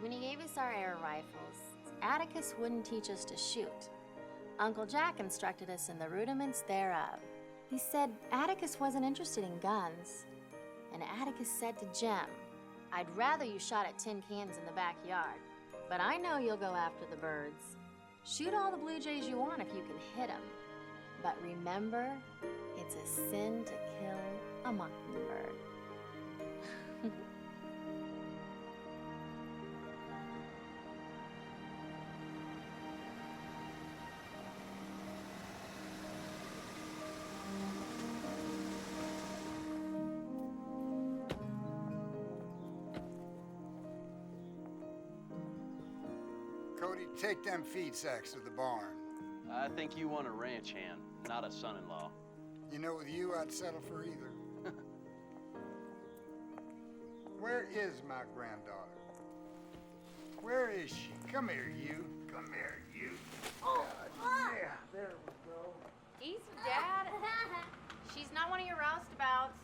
When he gave us our air rifles, Atticus wouldn't teach us to shoot. Uncle Jack instructed us in the rudiments thereof. He said Atticus wasn't interested in guns. And Atticus said to Jem, "I'd rather you shot at tin cans in the backyard, but I know you'll go after the birds. Shoot all the blue jays you want if you can hit them. But remember, it's a sin to kill a mockingbird." Cody, take them feed sacks to the barn. I think you want a ranch hand, not a son-in-law. You know, with you, I'd settle for either. Where is my granddaughter? Where is she? Come here, you. Come here, you. Oh, yeah, there we go. Easy, Dad. She's not one of your roustabouts.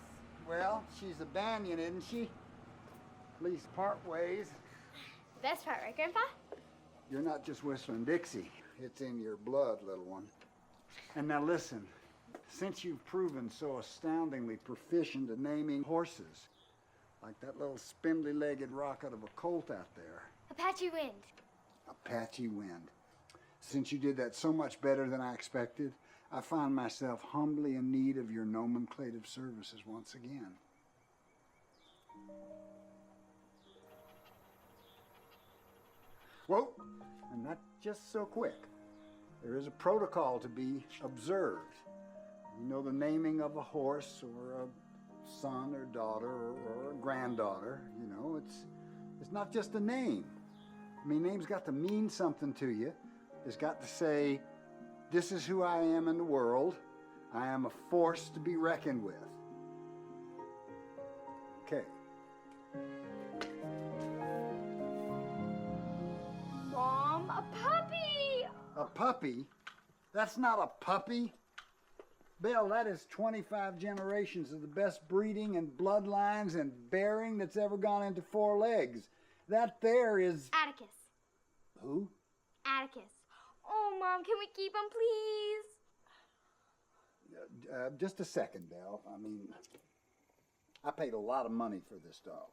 Well, she's a Banyan, isn't she? At least part ways. Best part, right, Grandpa? You're not just whistling Dixie. It's in your blood, little one. And now listen, since you've proven so astoundingly proficient at naming horses, like that little spindly-legged rocket of a colt out there. Apache Wind. Apache Wind. Since you did that so much better than I expected, I find myself humbly in need of your nomenclative services once again. Whoa, and not just so quick. There is a protocol to be observed. You know, the naming of a horse or a son or daughter or a granddaughter, you know, it's not just a name. I mean, name's got to mean something to you. It's got to say, this is who I am in the world. I am a force to be reckoned with. Okay. Mom, a puppy! A puppy? That's not a puppy. Belle, that is 25 generations of the best breeding and bloodlines and bearing that's ever gone into four legs. That there is... Atticus. Who? Atticus. Oh, Mom, can we keep him, please? Just a second, Belle. I mean, I paid a lot of money for this dog.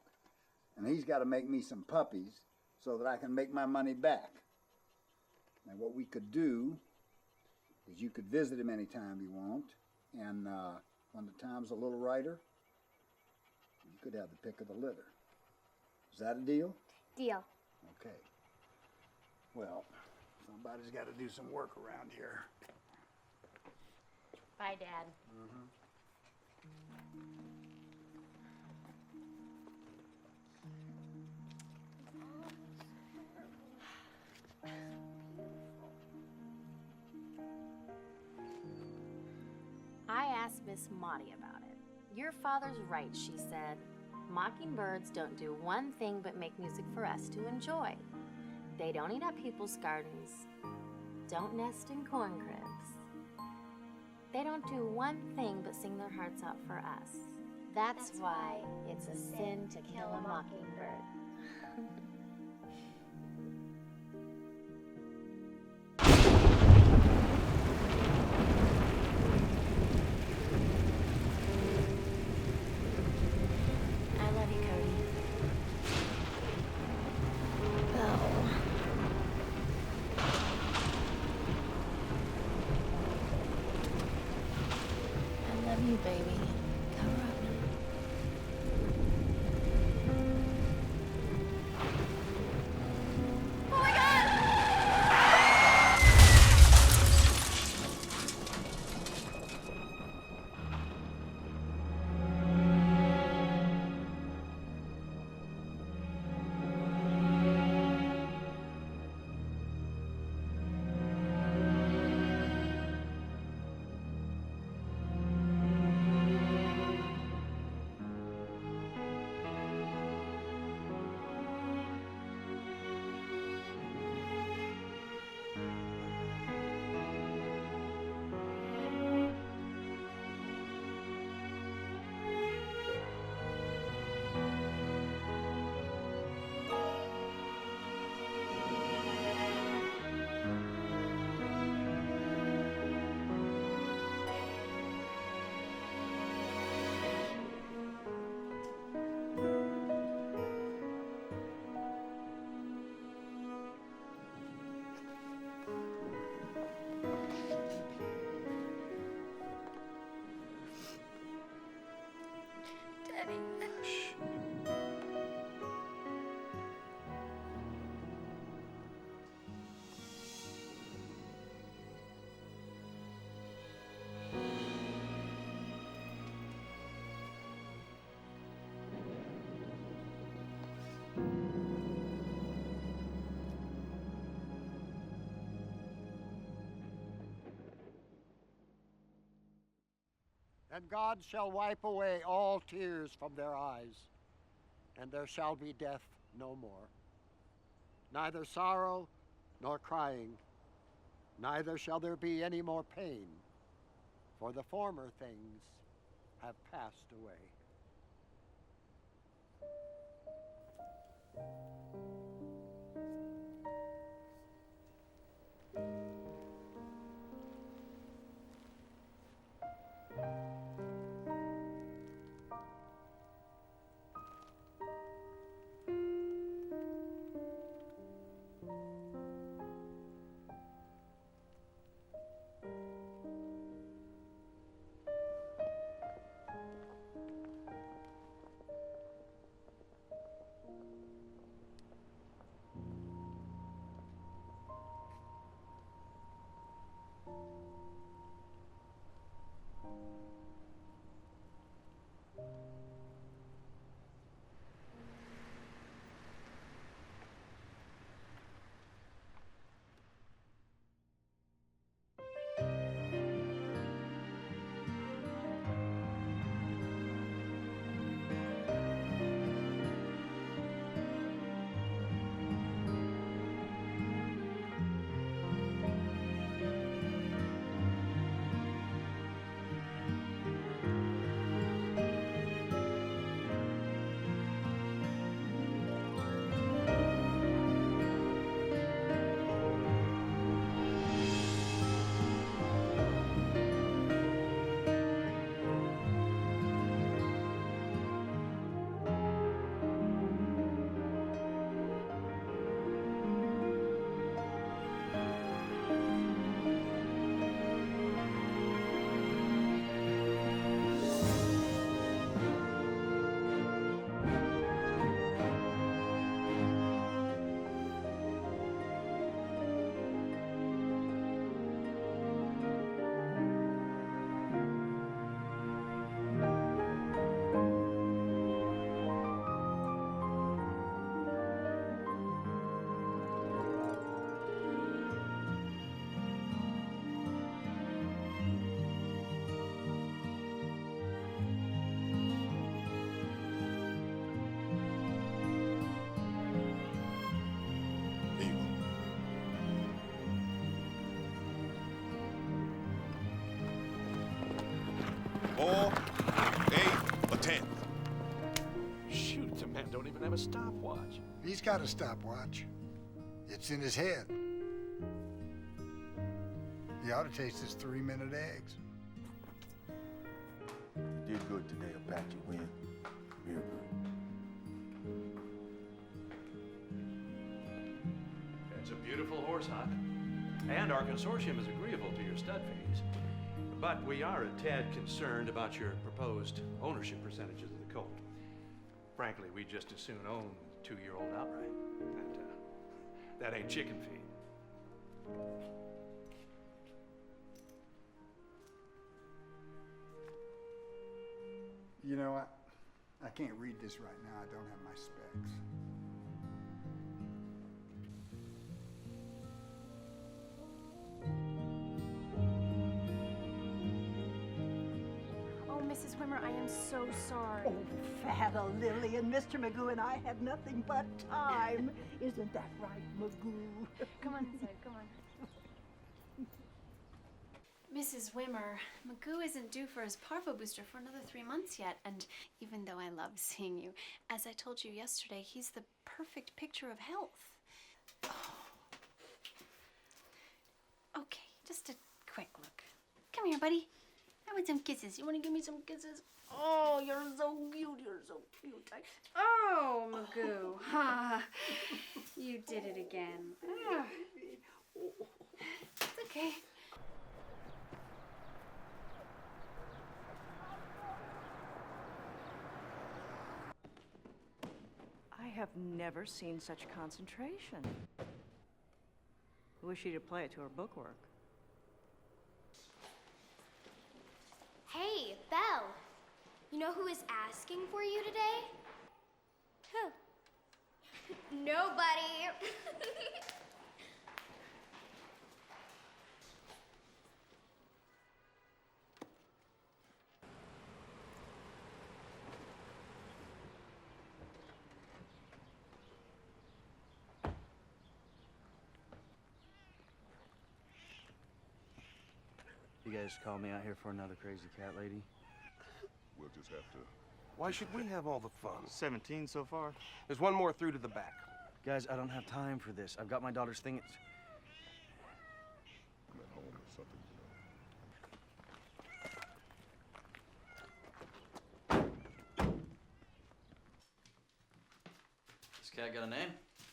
And he's got to make me some puppies so that I can make my money back. Now, what we could do is you could visit him anytime you want, and when the time's a little righter, you could have the pick of the litter. Is that a deal? Deal. Okay. Well, somebody's got to do some work around here. Bye, Dad. I asked Miss Maudie about it. Your father's right, she said. Mockingbirds don't do one thing but make music for us to enjoy. They don't eat up people's gardens, don't nest in corn cribs. They don't do one thing but sing their hearts out for us. That's why it's a sin to kill a mockingbird. I love you, Cody. Belle. I love you, baby. Cover up. Oh my God! And God shall wipe away all tears from their eyes, and there shall be death no more. Neither sorrow nor crying, neither shall there be any more pain, for the former things have passed away. There you go. 4, 8, or 10. Shoot, the man don't even have a stopwatch. He's got a stopwatch. It's in his head. He ought to taste his 3-minute eggs. You did good today, Apache. Win. Real good. It's a beautiful horse hunt. And our consortium is agreeable to your stud fees. But we are a tad concerned about your proposed ownership percentages of the colt. Frankly, we'd just as soon own the 2-year-old outright. And that ain't chicken feed. You know, I can't read this right now. I don't have my specs. Oh, Mrs. Wimmer, I am so sorry. Oh, Fallon, Lily, and Mr. Magoo and I had nothing but time. Isn't that right, Magoo? Come on inside, come on. Mrs. Wimmer, Magoo isn't due for his parvo booster for another 3 months yet, and even though I love seeing you, as I told you yesterday, he's the perfect picture of health. Oh. Okay, just a quick look. Come here, buddy. I want some kisses. You want to give me some kisses? Oh, you're so cute. You're so cute. Oh, Magoo. Ha. You did it again. Ah. It's okay. I have never seen such concentration. I wish she'd apply it to her bookwork. Hey, Belle. You know who is asking for you today? Who? Nobody. You guys call me out here for another crazy cat lady? We'll just have to... Why should we have all the fun? 17 so far. There's one more through to the back. Guys, I don't have time for this. I've got my daughter's thing. I'm at home or something, This cat got a name?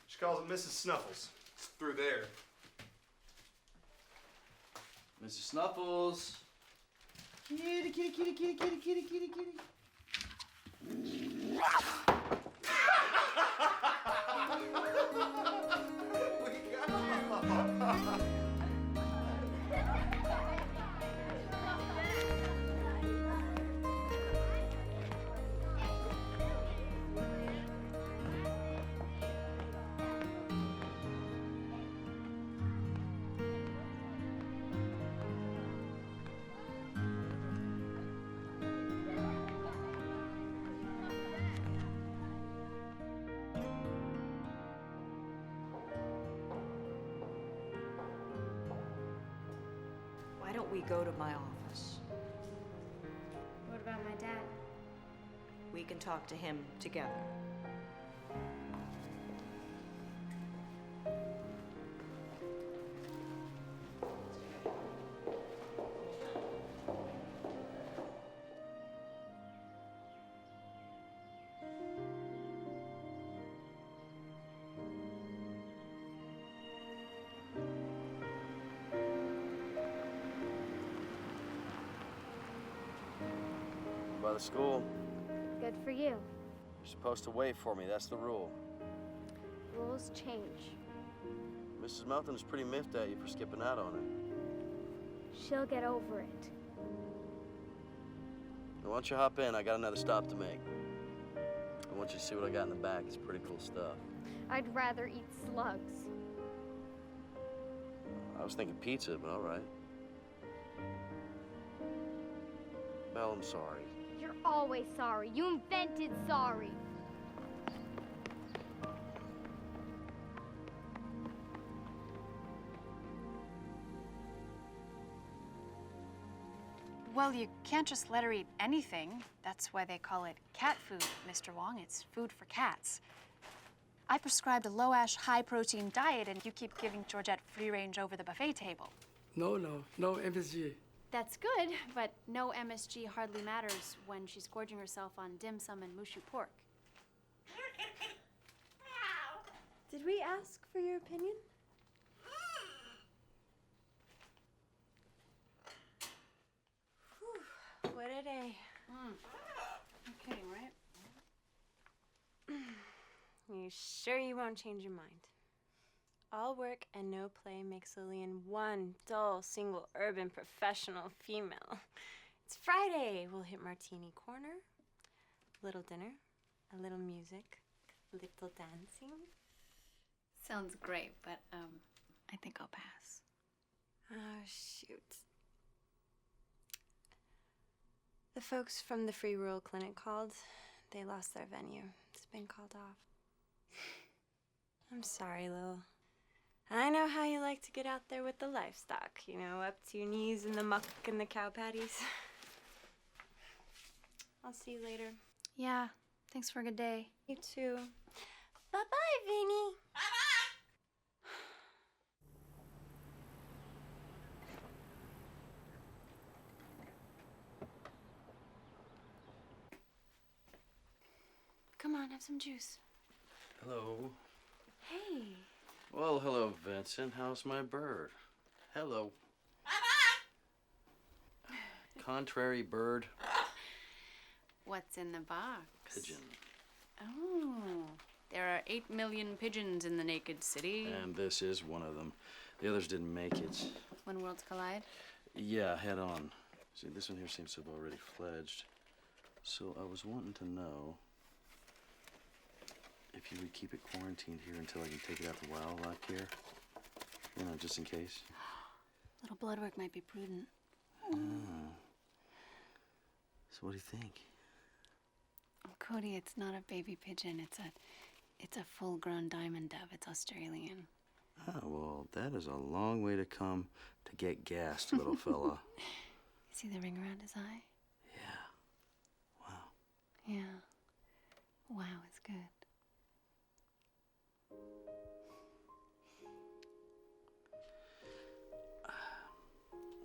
She calls it Mrs. Snuffles. It's through there. Mrs. Snuffles. Kitty, kitty, kitty, kitty, kitty, kitty, kitty, kitty. Why don't we go to my office? What about my dad? We can talk to him together. By the school. Good for you. You're supposed to wait for me. That's the rule. Rules change. Mrs. Melton's pretty miffed at you for skipping out on her. She'll get over it. Now, why don't you hop in? I got another stop to make. I want you to see what I got in the back. It's pretty cool stuff. I'd rather eat slugs. I was thinking pizza, but all right. Belle, I'm sorry. You're always sorry. You invented sorry. Well, you can't just let her eat anything. That's why they call it cat food, Mr. Wong. It's food for cats. I prescribed a low-ash, high-protein diet, and you keep giving Georgette free range over the buffet table. No MSG. That's good, but no MSG hardly matters when she's gorging herself on dim sum and mushu pork. Did we ask for your opinion? Whew, what a day. Okay, right? You sure you won't change your mind? All work and no play makes Lillian one dull, single, urban, professional female. It's Friday. We'll hit Martini Corner. A little dinner, a little music, a little dancing. Sounds great, but, I think I'll pass. Oh, shoot. The folks from the Free Rural Clinic called. They lost their venue. It's been called off. I'm sorry, Lil. I know how you like to get out there with the livestock, you know, up to your knees in the muck and the cow patties. I'll see you later. Yeah, thanks for a good day. You too. Bye-bye, Vinny. Come on, have some juice. Hello. Hey. Well, hello, Vincent. How's my bird? Hello. Contrary bird. What's in the box? Pigeon. Oh, there are 8 million pigeons in the naked city. And this is one of them. The others didn't make it. When worlds collide? Yeah, head on. See, this one here seems to have already fledged. So I was wanting to know if you would keep it quarantined here until I can take it out to wildlife here. You know, just in case. Little blood work might be prudent. Oh. So what do you think? Oh, Cody, it's not a baby pigeon. It's a full-grown diamond dove. It's Australian. Ah, well, that is a long way to come to get gassed, little fella. See the ring around his eye? Yeah. Wow. Yeah. Wow, it's good.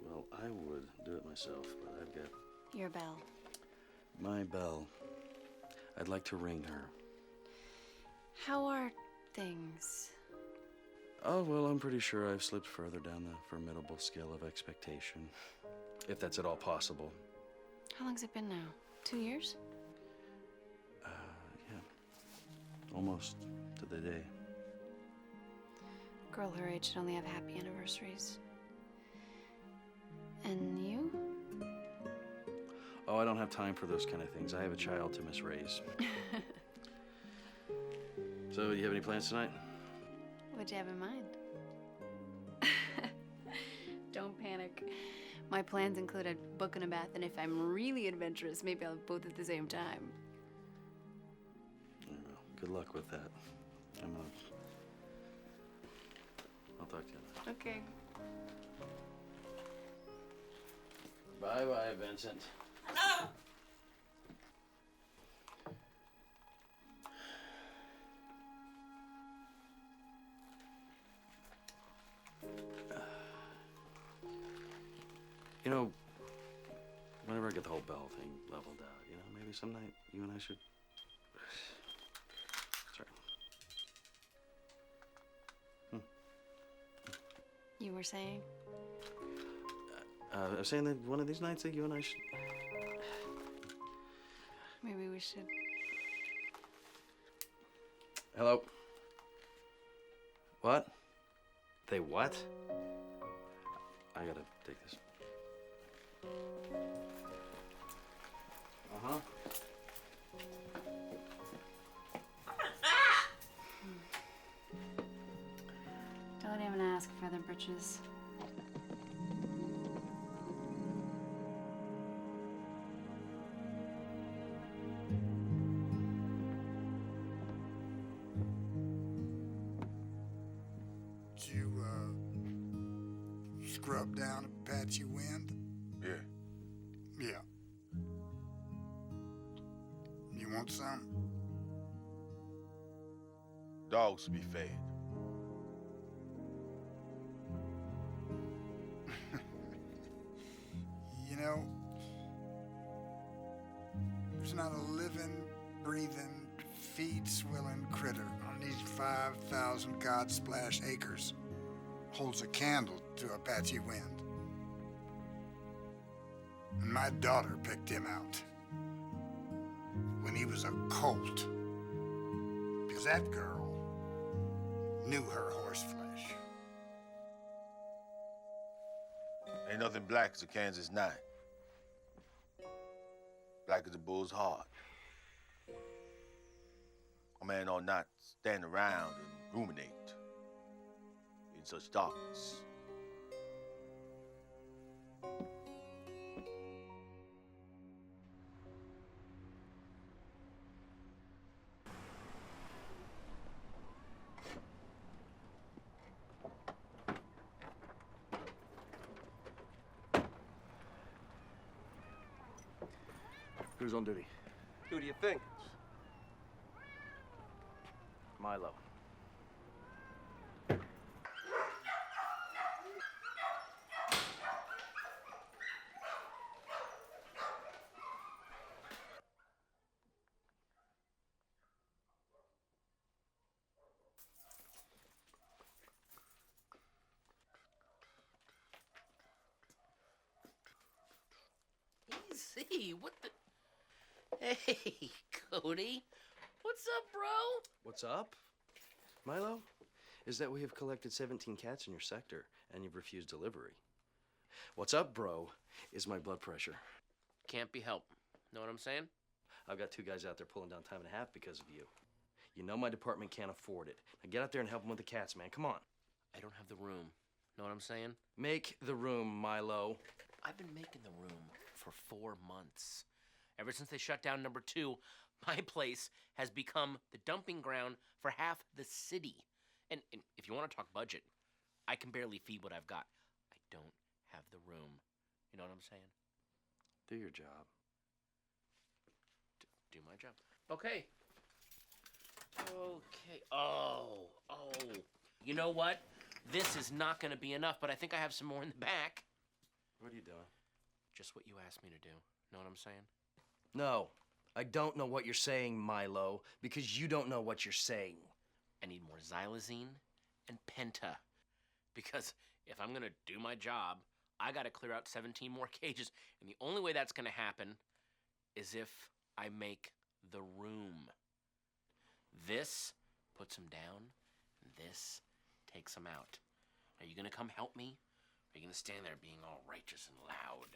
Well, I would do it myself, but I've got Your Belle. my Belle. I'd like to ring her. How are things? Oh, well, I'm pretty sure I've slipped further down the formidable scale of expectation. If that's at all possible. How long's it been now? 2 years? Yeah. Almost to the day. A girl her age should only have happy anniversaries. And you? Oh, I don't have time for those kind of things. I have a child to misraise. So, do you have any plans tonight? What'd you have in mind? Don't panic. My plans include a book and a bath, and if I'm really adventurous, maybe I'll have both at the same time. Well, good luck with that. I'll talk to you later. Okay. Bye-bye, Vincent. You know, whenever I get the whole Belle thing leveled out, you know, maybe some night you and I should... Sorry. You were saying? I was saying that one of these nights that you and I should... Maybe we should. Hello? What? They what? I gotta take this. Uh-huh. Don't even ask, feather britches. Did you, scrub down Apache Wind? Yeah. Yeah. You want some? Dogs to be fed. You know, there's not a living, breathing, feed-swilling critter on these 5,000 God-splash acres holds a candle to Apache Wind. And my daughter picked him out when he was a colt, because that girl knew her horse flesh. Ain't nothing black as a Kansas night. Black as a bull's heart. A man ought not stand around and ruminate in such darkness. Who's on duty? Who do you think? Milo. Easy, what the... Hey, Cody. What's up, bro? What's up, Milo? Is that we have collected 17 cats in your sector, and you've refused delivery. What's up, bro, is my blood pressure. Can't be helped. Know what I'm saying? I've got 2 guys out there pulling down time and a half because of you. You know my department can't afford it. Now get out there and help them with the cats, man. Come on. I don't have the room. Know what I'm saying? Make the room, Milo. I've been making the room for 4 months. Ever since they shut down number 2, my place has become the dumping ground for half the city. And if you want to talk budget, I can barely feed what I've got. I don't have the room. You know what I'm saying? Do your job. Do my job. Okay. Okay. Oh. You know what? This is not going to be enough, but I think I have some more in the back. What are you doing? Just what you asked me to do. Know what I'm saying? No, I don't know what you're saying, Milo, because you don't know what you're saying. I need more xylazine and penta. Because if I'm going to do my job, I got to clear out 17 more cages. And the only way that's going to happen is if I make the room. This puts them down, and this takes them out. Are you going to come help me? Or are you going to stand there being all righteous and loud?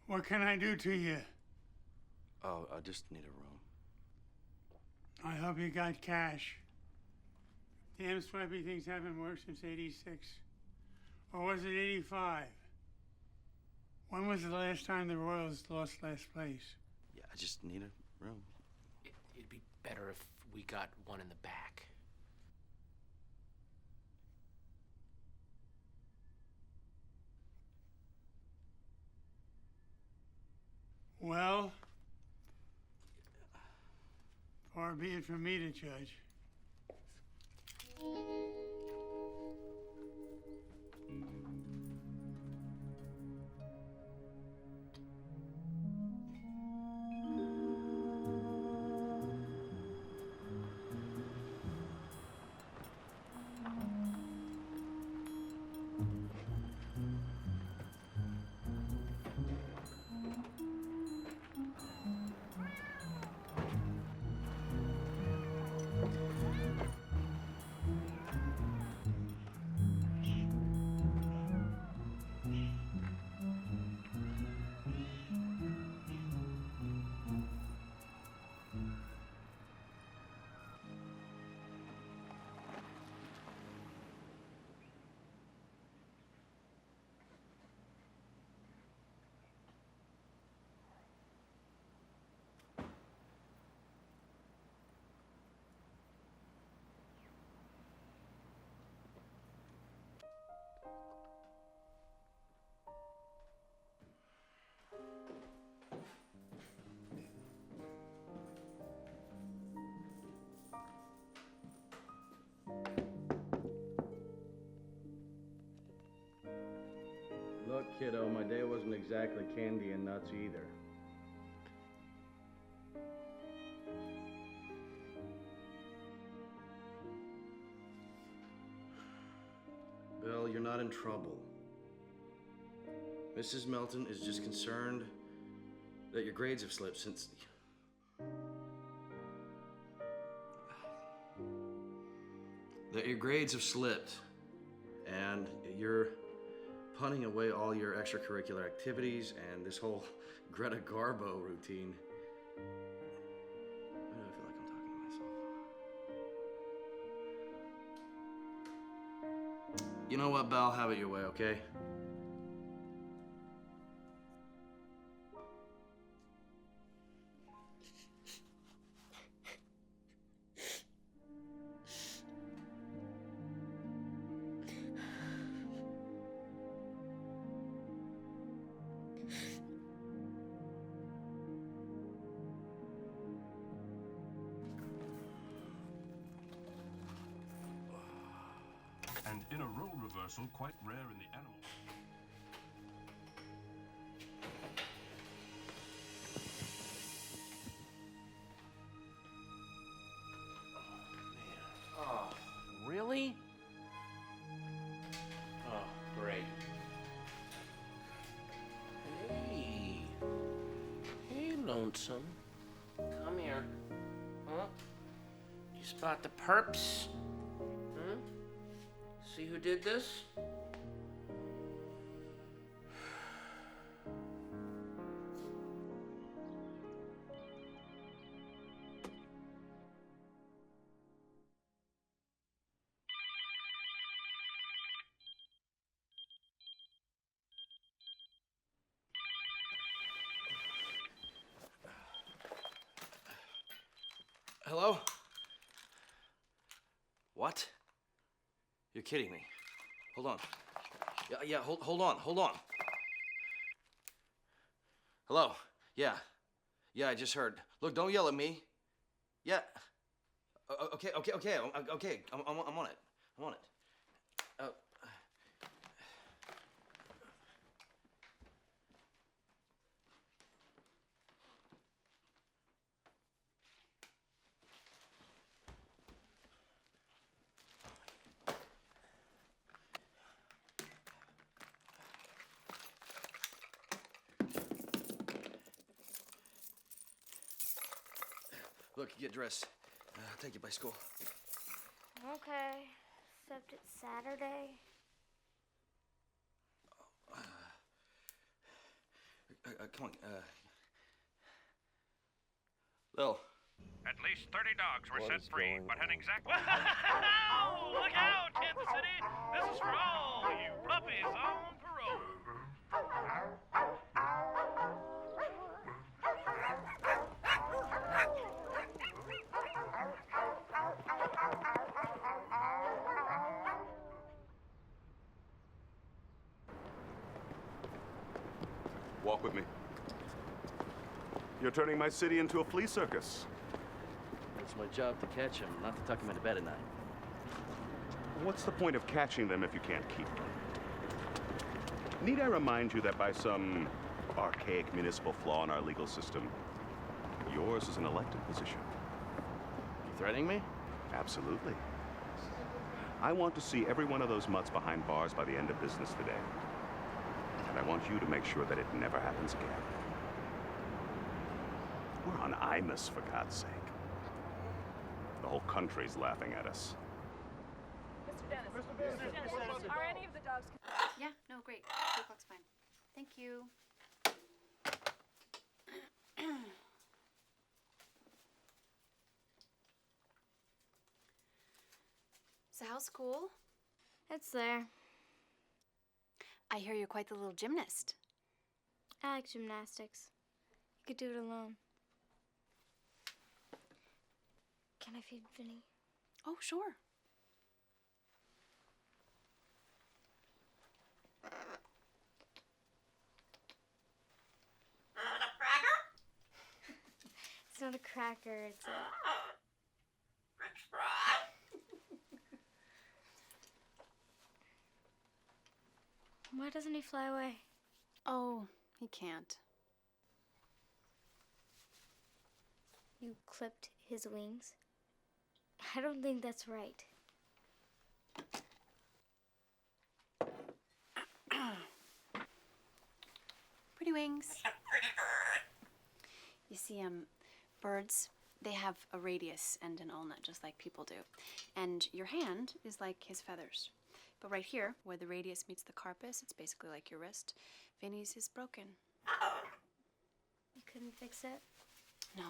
What can I do to you? Oh, I just need a room. I hope you got cash. Damn swipey things haven't worked since '86. Or was it '85? When was the last time the Royals lost last place? Yeah, I just need a room. It'd be better if we got one in the back. Well, far be it from me to judge. Look, kiddo, my day wasn't exactly candy and nuts either. Belle, you're not in trouble. Mrs. Melton is just concerned that your grades have slipped since... that your grades have slipped, and you're punting away all your extracurricular activities and this whole Greta Garbo routine. Why do I feel like I'm talking to myself? You know what, Belle? Have it your way, okay? And in a role reversal quite rare in the animal. Oh, really? Oh, great. Hey. Hey, Lonesome. Come here. Spot the perps? Huh? See who did this? Hello? What? You're kidding me. Hold on. Yeah, hold on. Hello? Yeah, I just heard. Look, don't yell at me. Yeah. Okay. I'm on it. Look, get dressed. I'll take you by school. Okay, except it's Saturday. Come on. Lil. At least 30 dogs were What set is free, going but on? an exact. Wow! Look out, Kansas City! This is for all you puppies on parole. Walk with me. You're turning my city into a flea circus. It's my job to catch him, not to tuck him into bed at night. What's the point of catching them if you can't keep them? Need I remind you that by some archaic municipal flaw in our legal system, yours is an elected position? You threatening me? Absolutely. I want to see every one of those mutts behind bars by the end of business today. And I want you to make sure that it never happens again. We're on Imus, for God's sake. The whole country's laughing at us. Mr. Dennis. Are any of the dogs? Yeah, no, great. 2 o'clock's fine. Thank you. So how's school? It's there. I hear you're quite the little gymnast. I like gymnastics. You could do it alone. Can I feed Vinny? Oh, sure. It's not a cracker, it's a... Why doesn't he fly away? Oh, he can't. You clipped his wings? I don't think that's right. Pretty wings. You see, birds, they have a radius and an ulna, just like people do. And your hand is like his feathers. But right here, where the radius meets the carpus, it's basically like your wrist. Vinny's is broken. You couldn't fix it? No.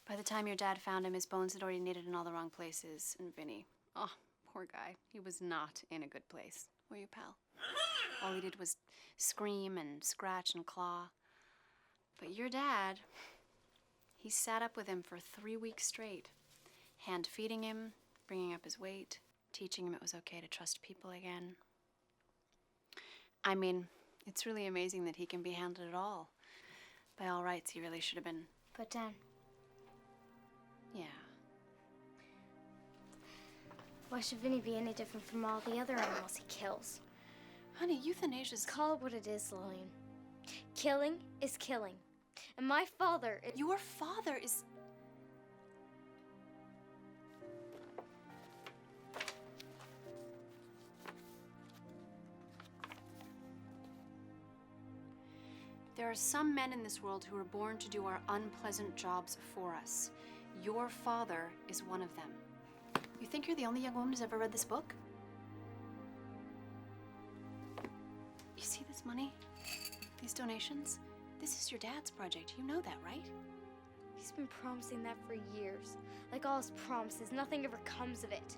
By the time your dad found him, his bones had already knitted in all the wrong places. And Vinny, oh, poor guy. He was not in a good place. Were you, pal? All he did was scream and scratch and claw. But your dad, he sat up with him for 3 weeks straight, hand feeding him, bringing up his weight, teaching him it was okay to trust people again. I mean, it's really amazing that he can be handled at all. By all rights, he really should have been put down. Yeah. Why should Vinny be any different from all the other animals he kills? Honey, euthanasia's... Call it what it is, Lillian. Killing is killing. And my father is... Your father is... There are some men in this world who are born to do our unpleasant jobs for us. Your father is one of them. You think you're the only young woman who's ever read this book? You see this money? These donations? This is your dad's project. You know that, right? He's been promising that for years. Like all his promises, nothing ever comes of it.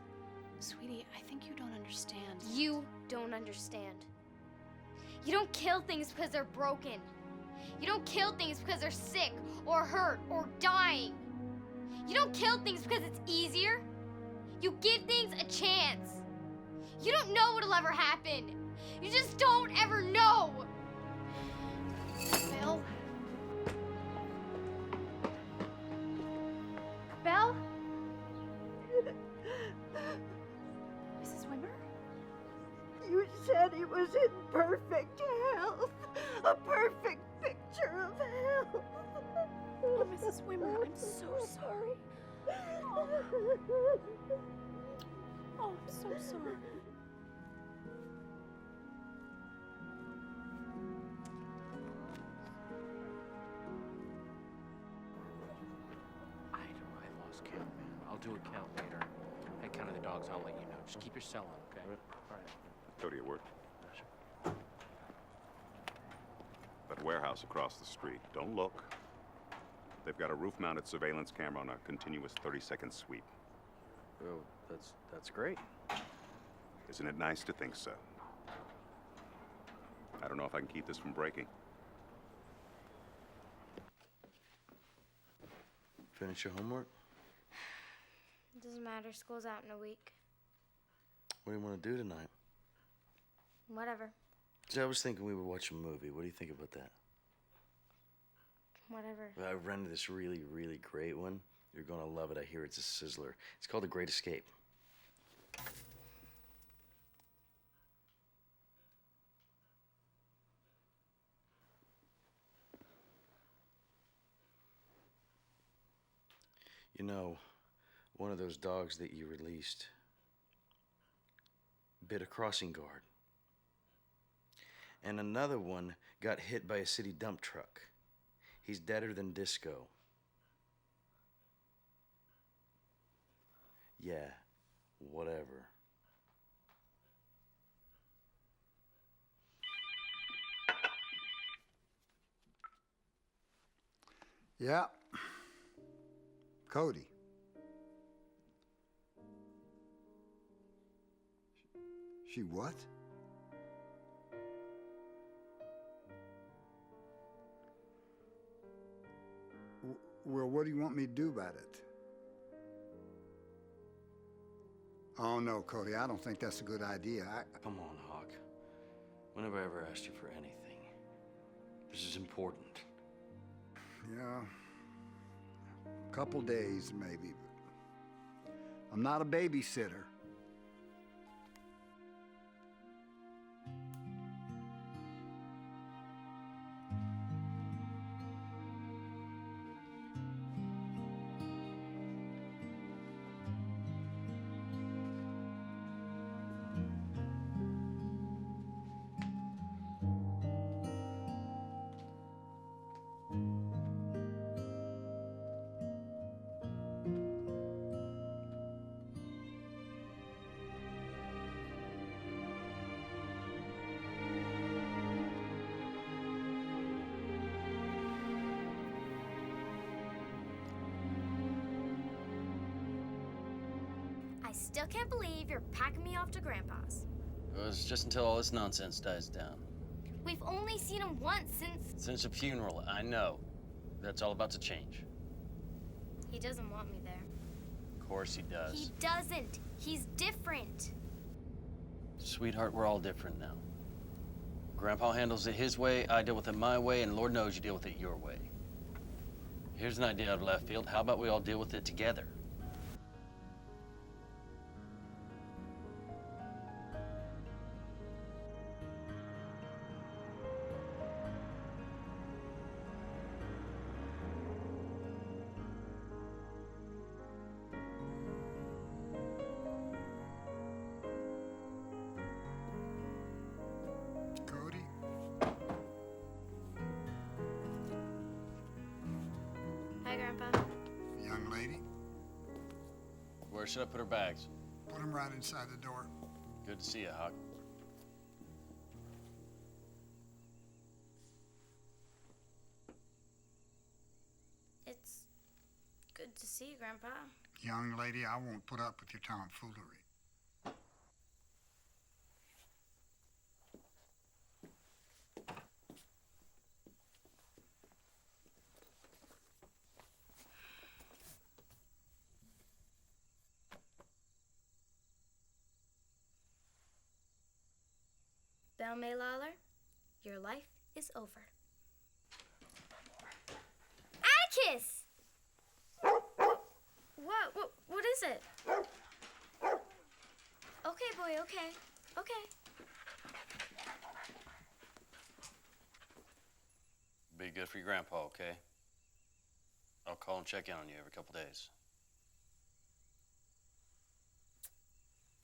Sweetie, I think you don't understand. You don't understand. You don't kill things because they're broken. You don't kill things because they're sick or hurt or dying. You don't kill things because it's easier. You give things a chance. You don't know what'll ever happen. You just don't ever know. Belle? Belle? Mrs. Wimmer? You said he was in perfect health. A perfect picture of health. Oh, Mrs. Wimmer, I'm so sorry. Oh, I'm so sorry. I lost count, man. I'll do a count later. I counted the dogs. I'll let you know. Just keep your cell on, okay? All right. Cody, a word. That warehouse across the street. Don't look. They've got a roof-mounted surveillance camera on a continuous 30-second sweep. Oh, that's great. Isn't it nice to think so? I don't know if I can keep this from breaking. Finish your homework? It doesn't matter. School's out in a week. What do you want to do tonight? Whatever. See, I was thinking we would watch a movie. What do you think about that? Whatever. Well, I rented this really, really great one. You're gonna love it. I hear it's a sizzler. It's called The Great Escape. You know, one of those dogs that you released bit a crossing guard. And another one got hit by a city dump truck. He's deader than disco. Yeah, whatever. Yeah. Cody. She what? Well, what do you want me to do about it? Oh, no, Cody, I don't think that's a good idea. Come on, Hawk. When have I ever asked you for anything? This is important. Yeah, a couple days maybe, but I'm not a babysitter. I still can't believe you're packing me off to Grandpa's. Well, it's just until all this nonsense dies down. We've only seen him once since... Since a funeral, I know. That's all about to change. He doesn't want me there. Of course he does. He doesn't. He's different. Sweetheart, we're all different now. Grandpa handles it his way, I deal with it my way, and Lord knows you deal with it your way. Here's an idea out of left field. How about we all deal with it together? Cody? Hi, Grandpa. Young lady? Where should I put her bags? Put them right inside the door. Good to see you, Huck. It's good to see you, Grandpa. Young lady, I won't put up with your tomfoolery. Belle May Lawler, your life is over. Atticus! What is it? Okay, boy, okay. Okay. Be good for your grandpa, okay? I'll call and check in on you every couple days.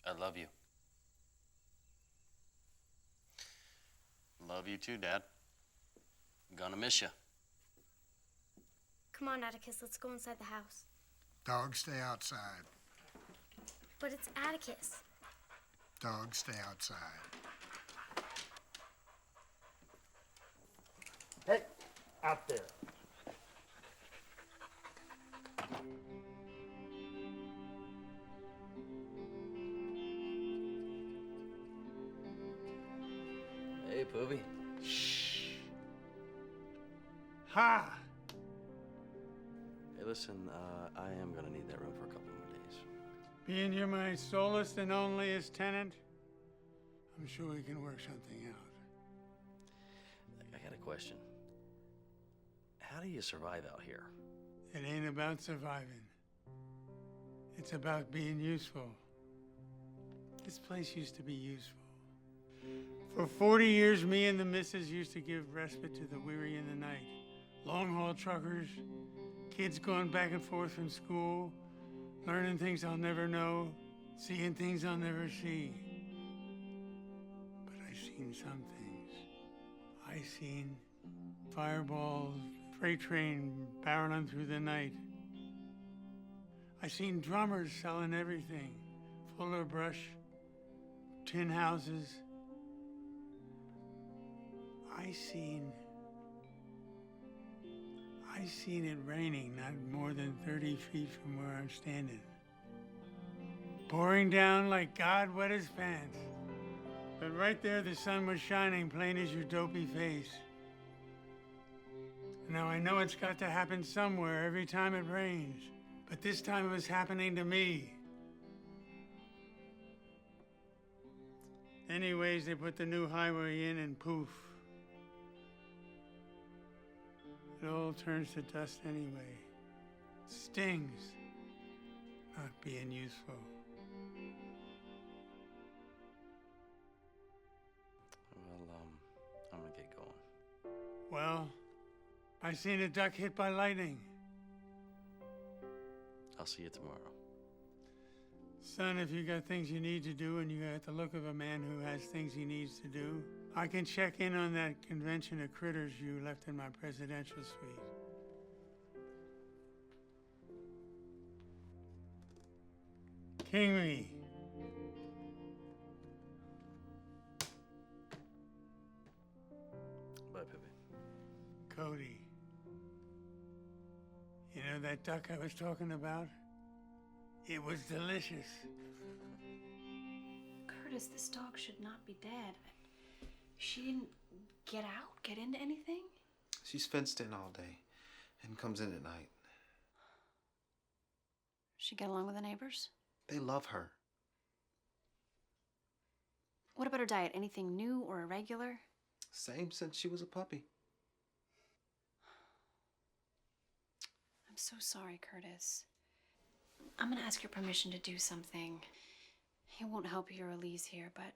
I love you. Love you too, Dad. Gonna miss you. Come on, Atticus, let's go inside the house. Dogs stay outside. But it's Atticus. Dogs stay outside. Hey, out there. Hey, Poovy. Ha! Hey, listen, I am gonna need that room for a couple more days. Being you're my solest and onlyest tenant, I'm sure we can work something out. I got a question. How do you survive out here? It ain't about surviving. It's about being useful. This place used to be useful. For 40 years, me and the missus used to give respite to the weary in the night. Long-haul truckers, kids going back and forth from school, learning things I'll never know, seeing things I'll never see. But I seen some things. I seen fireballs, freight train barreling through the night. I seen drummers selling everything, fuller brush, tin houses. I seen it raining not more than 30 feet from where I'm standing. Pouring down like God wet his pants. But right there the sun was shining plain as your dopey face. Now I know it's got to happen somewhere every time it rains. But this time it was happening to me. Anyways, they put the new highway in and poof. It all turns to dust anyway. Stings, not being useful. Well, I'm gonna get going. Well, I seen a duck hit by lightning. I'll see you tomorrow. Son, if you got things you need to do and you got the look of a man who has things he needs to do, I can check in on that convention of critters you left in my presidential suite. King me. Bye, Pippi. Cody. You know that duck I was talking about? It was delicious. Curtis, this dog should not be dead. She didn't get out, get into anything? She's fenced in all day and comes in at night. She get along with the neighbors? They love her. What about her diet? Anything new or irregular? Same since she was a puppy. I'm so sorry, Curtis. I'm gonna ask your permission to do something. It won't help you or Elise here, but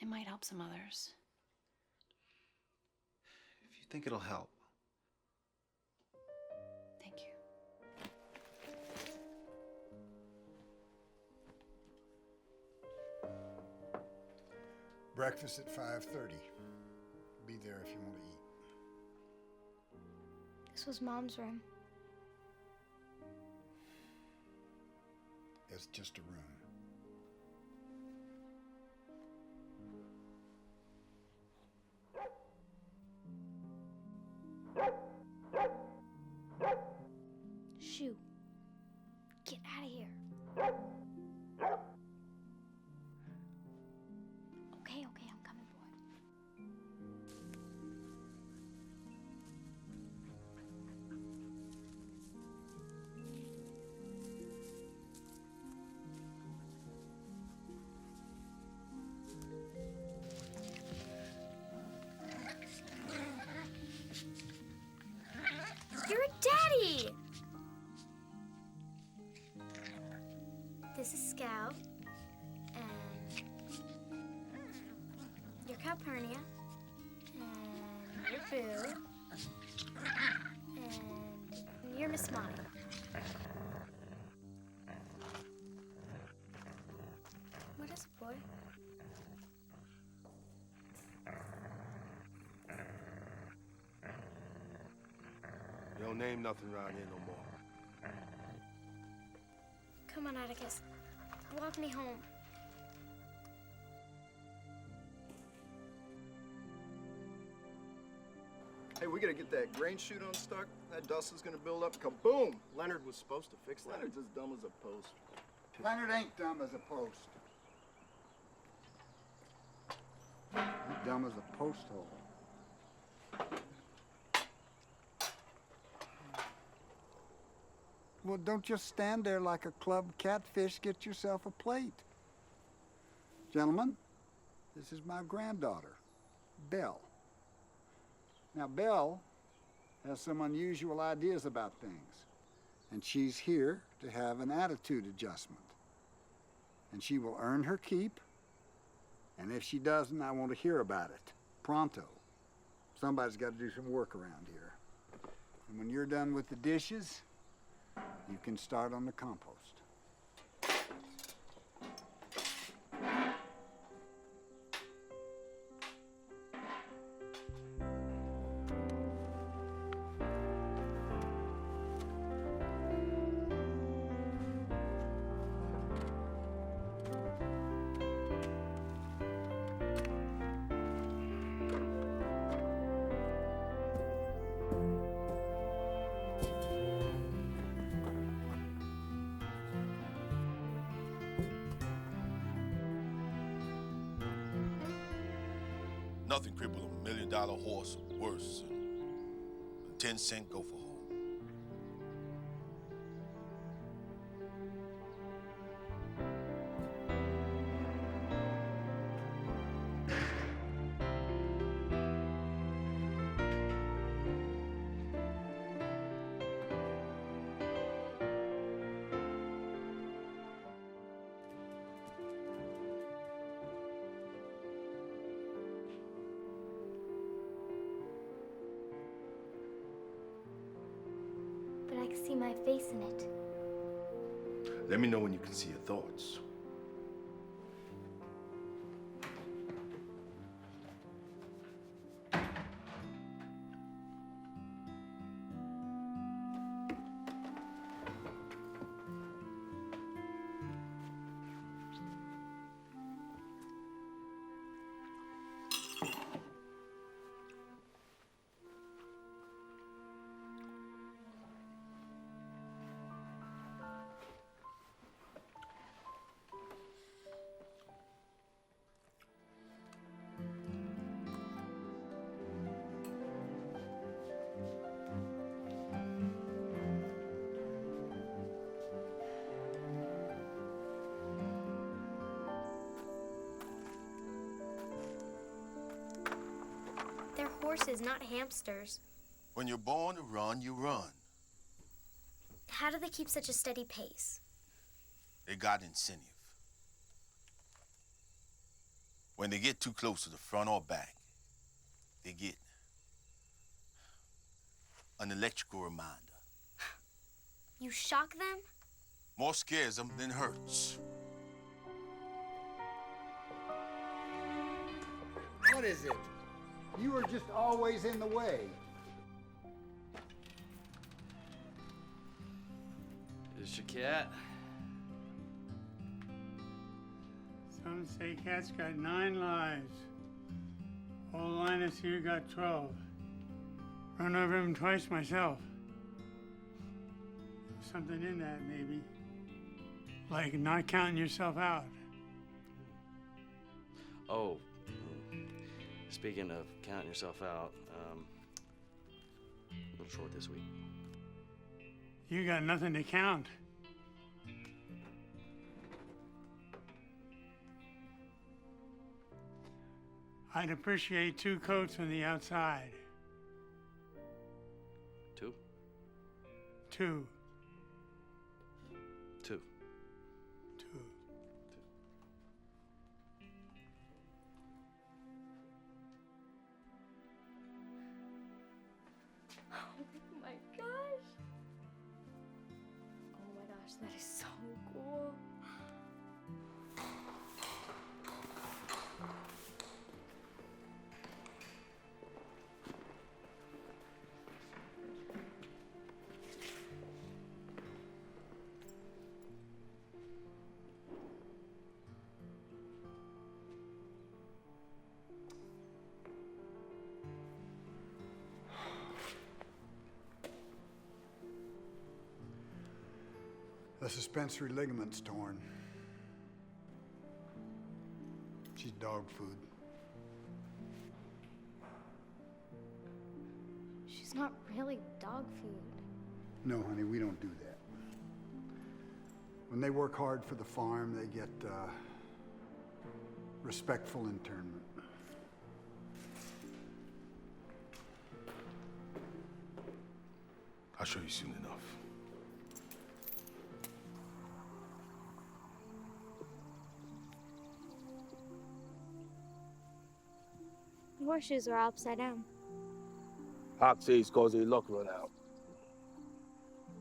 it might help some others. If you think it'll help. Thank you. Breakfast at 5:30. Be there if you want to eat. This was Mom's room. It's just a room. Shoo. Get out of here. Okay, I'm coming, boy. You're a daddy! This is Scout, and you're Calpurnia, and you're Boo, and you're Miss Monty. What is it, boy? You don't name nothing around here no more. Come on, Atticus. Walk me home. Hey, we gotta get that grain chute unstuck. That dust is gonna build up. Kaboom! Leonard was supposed to fix that. Leonard's as dumb as a post. Leonard ain't dumb as a post. He's dumb as a post hole. Well, don't just stand there like a club catfish. Get yourself a plate. Gentlemen, this is my granddaughter, Belle. Now, Belle has some unusual ideas about things, and she's here to have an attitude adjustment. And she will earn her keep, and if she doesn't, I want to hear about it. Pronto. Somebody's got to do some work around here. And when you're done with the dishes, you can start on the compost. Nothing cripple a $1 million horse worse than a 10-cent gopher hole. But I can see my face in it. Let me know when you can see your thoughts. They're horses, not hamsters. When you're born to run, you run. How do they keep such a steady pace? They got incentive. When they get too close to the front or back, they get an electrical reminder. You shock them? More scares them than hurts. What is it? You are just always in the way. Is your cat? Some say cats got 9 lives. Old Linus here got 12. Run over him twice myself. There's something in that, maybe. Like not counting yourself out. Oh, speaking of counting yourself out, a little short this week. You got nothing to count. I'd appreciate 2 coats on the outside. 2? 2. 2. 2. Oh my gosh. Oh my gosh, that is so cool. The suspensory ligament's torn. She's dog food. She's not really dog food. No, honey, we don't do that. When they work hard for the farm, they get respectful internment. I'll show you soon enough. Horseshoes are upside down. Hawk says it's cause their luck run out.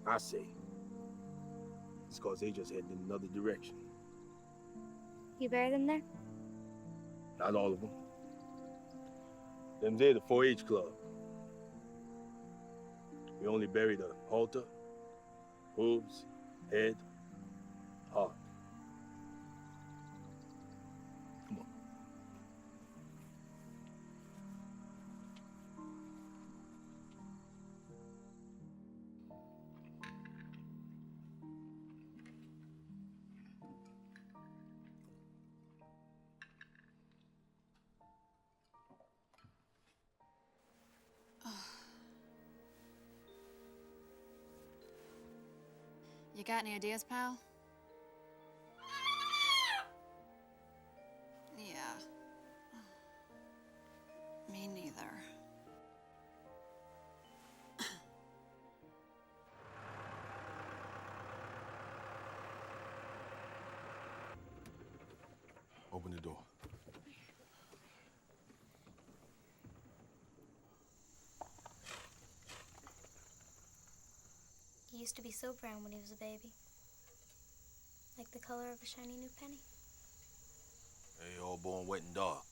I say it's cause they just headed in another direction. You bury them there? Not all of them. Them there the 4-H club. We only bury the halter, hooves, head, heart. Come on. You got any ideas, pal? Yeah. Me neither. Open the door. He used to be so brown when he was a baby. Like the color of a shiny new penny. They all born wet and dark.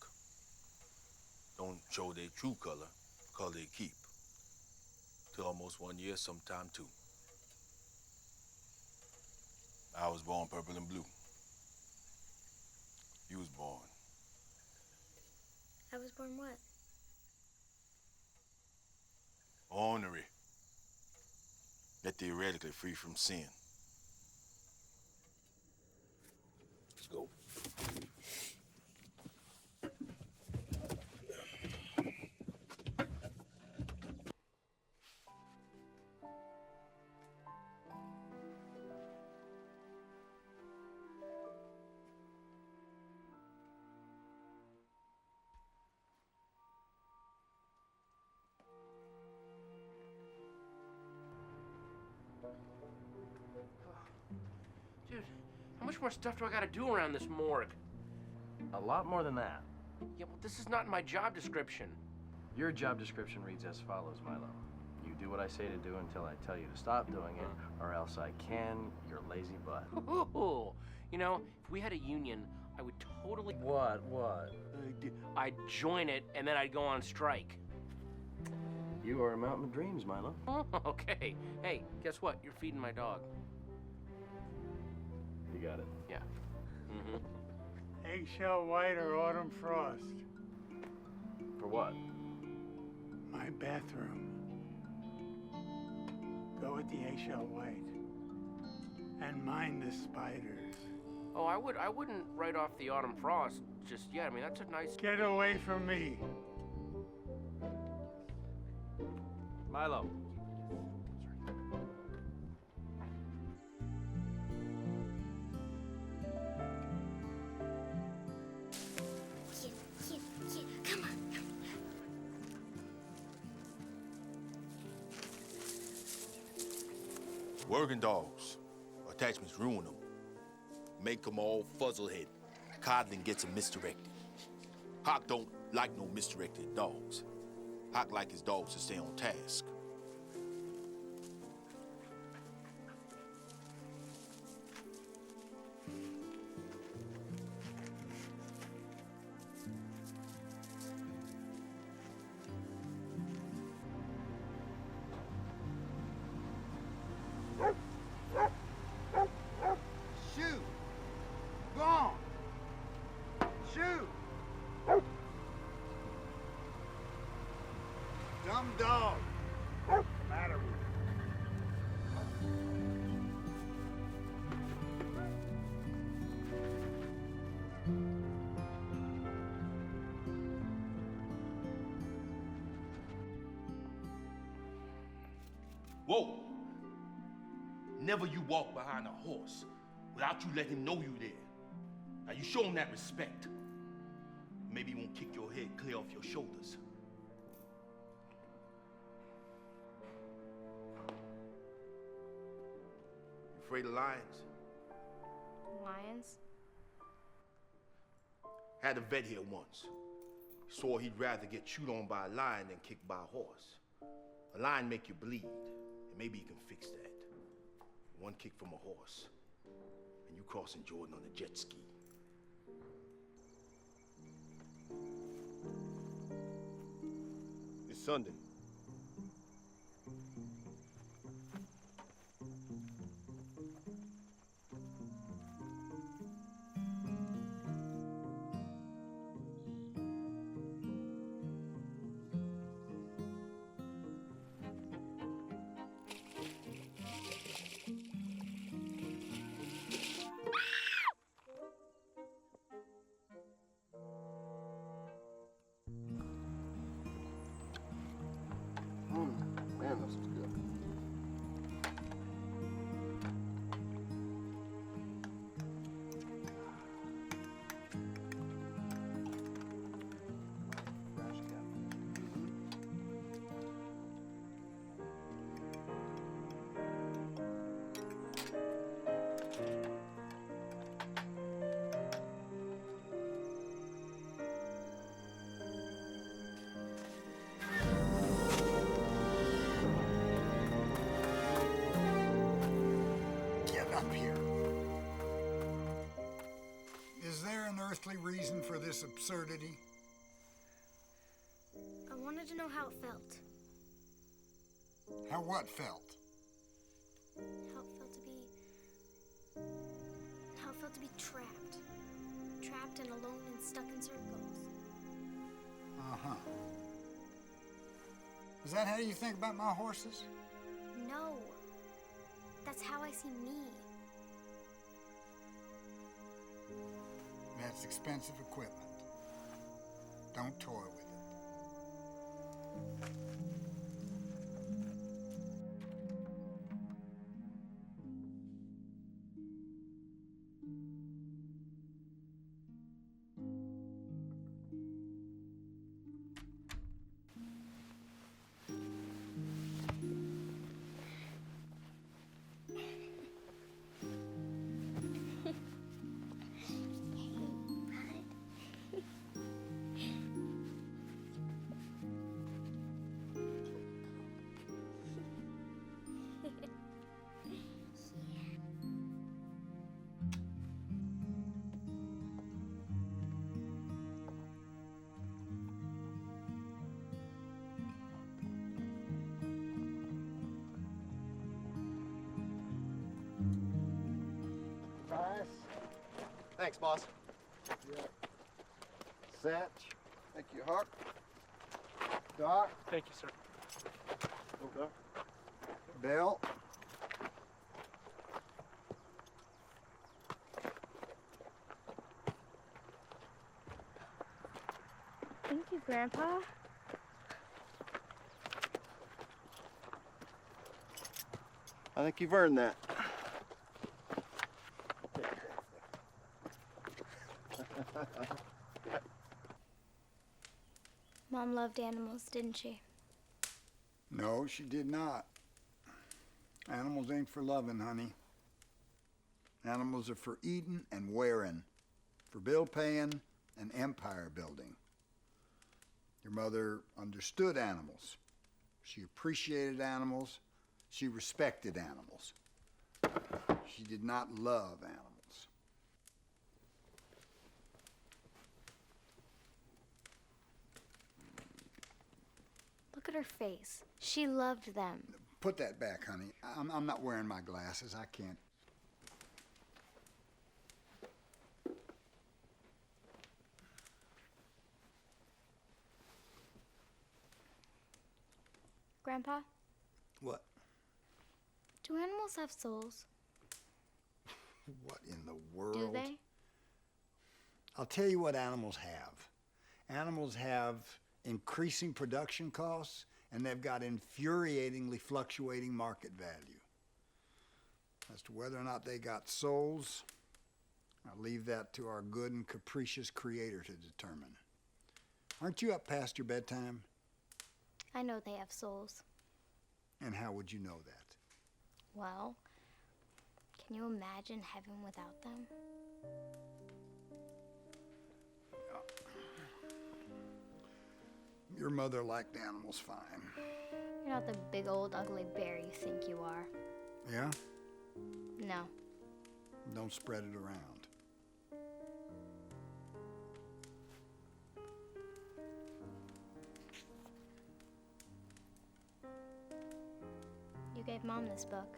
Don't show their true color they keep. Till almost 1 year, sometime 2. I was born purple and blue. You was born. I was born what? Ornery. Yet theoretically free from sin. Let's go. Dude, how much more stuff do I gotta do around this morgue? A lot more than that. Yeah, well, this is not in my job description. Your job description reads as follows, Milo. You do what I say to do until I tell you to stop doing it, or else I can your lazy butt. Ooh, you know, if we had a union, I would totally... What? I'd join it, and then I'd go on strike. You are a mountain of dreams, Milo. Okay. Hey, guess what? You're feeding my dog. You got it. Yeah. Mm-hmm. Eggshell white or autumn frost? For what? My bathroom. Go with the eggshell white. And mind the spiders. Oh, I wouldn't write off the autumn frost just yet. I mean, that's a nice... Get away from me. Milo. Come on. Working dogs. Attachments ruin them. Make them all fuzzlehead. Coddling gets them misdirected. Hawk don't like no misdirected dogs. Hawk like his dogs to stay on task. Shoot! Gone! Shoot! Dumb dog! What's the matter with you? Whoa! Never you walk behind a horse without you let him know you there. Now you show him that respect. Maybe he won't kick your head clear off your shoulders. You afraid of lions? Lions? Had a vet here once. He swore he'd rather get chewed on by a lion than kicked by a horse. A lion make you bleed, and maybe you can fix that. One kick from a horse, and you crossing Jordan on a jet ski. It's Sunday. Man, this is good. Up here. Is there an earthly reason for this absurdity? I wanted to know how it felt. How what felt? How it felt to be... How it felt to be trapped. Trapped and alone and stuck in circles. Uh-huh. Is that how you think about my horses? No. That's how I see me. That's expensive equipment. Don't toy with it. Thanks, boss. Satch. Thank you, Hawk. Doc. Thank you, sir. Oh, Doc. Belle. Thank you, Grandpa. I think you've earned that. Mom loved animals, didn't she? No, she did not. Animals ain't for loving, honey. Animals are for eating and wearing, for bill paying and empire building. Your mother understood animals. She appreciated animals. She respected animals. She did not love animals. Look at her face. She loved them. Put that back, honey. I'm not wearing my glasses. I can't. Grandpa, What? do animals have souls? What in the world? Do they? I'll tell you what animals have. Animals have increasing production costs, and they've got infuriatingly fluctuating market value. As to whether or not they got souls, I'll leave that to our good and capricious creator to determine. Aren't you up past your bedtime? I know they have souls. And how would you know that? Well, can you imagine heaven without them? Your mother liked animals fine. You're not the big old ugly bear you think you are. Yeah? No. Don't spread it around. You gave Mom this book.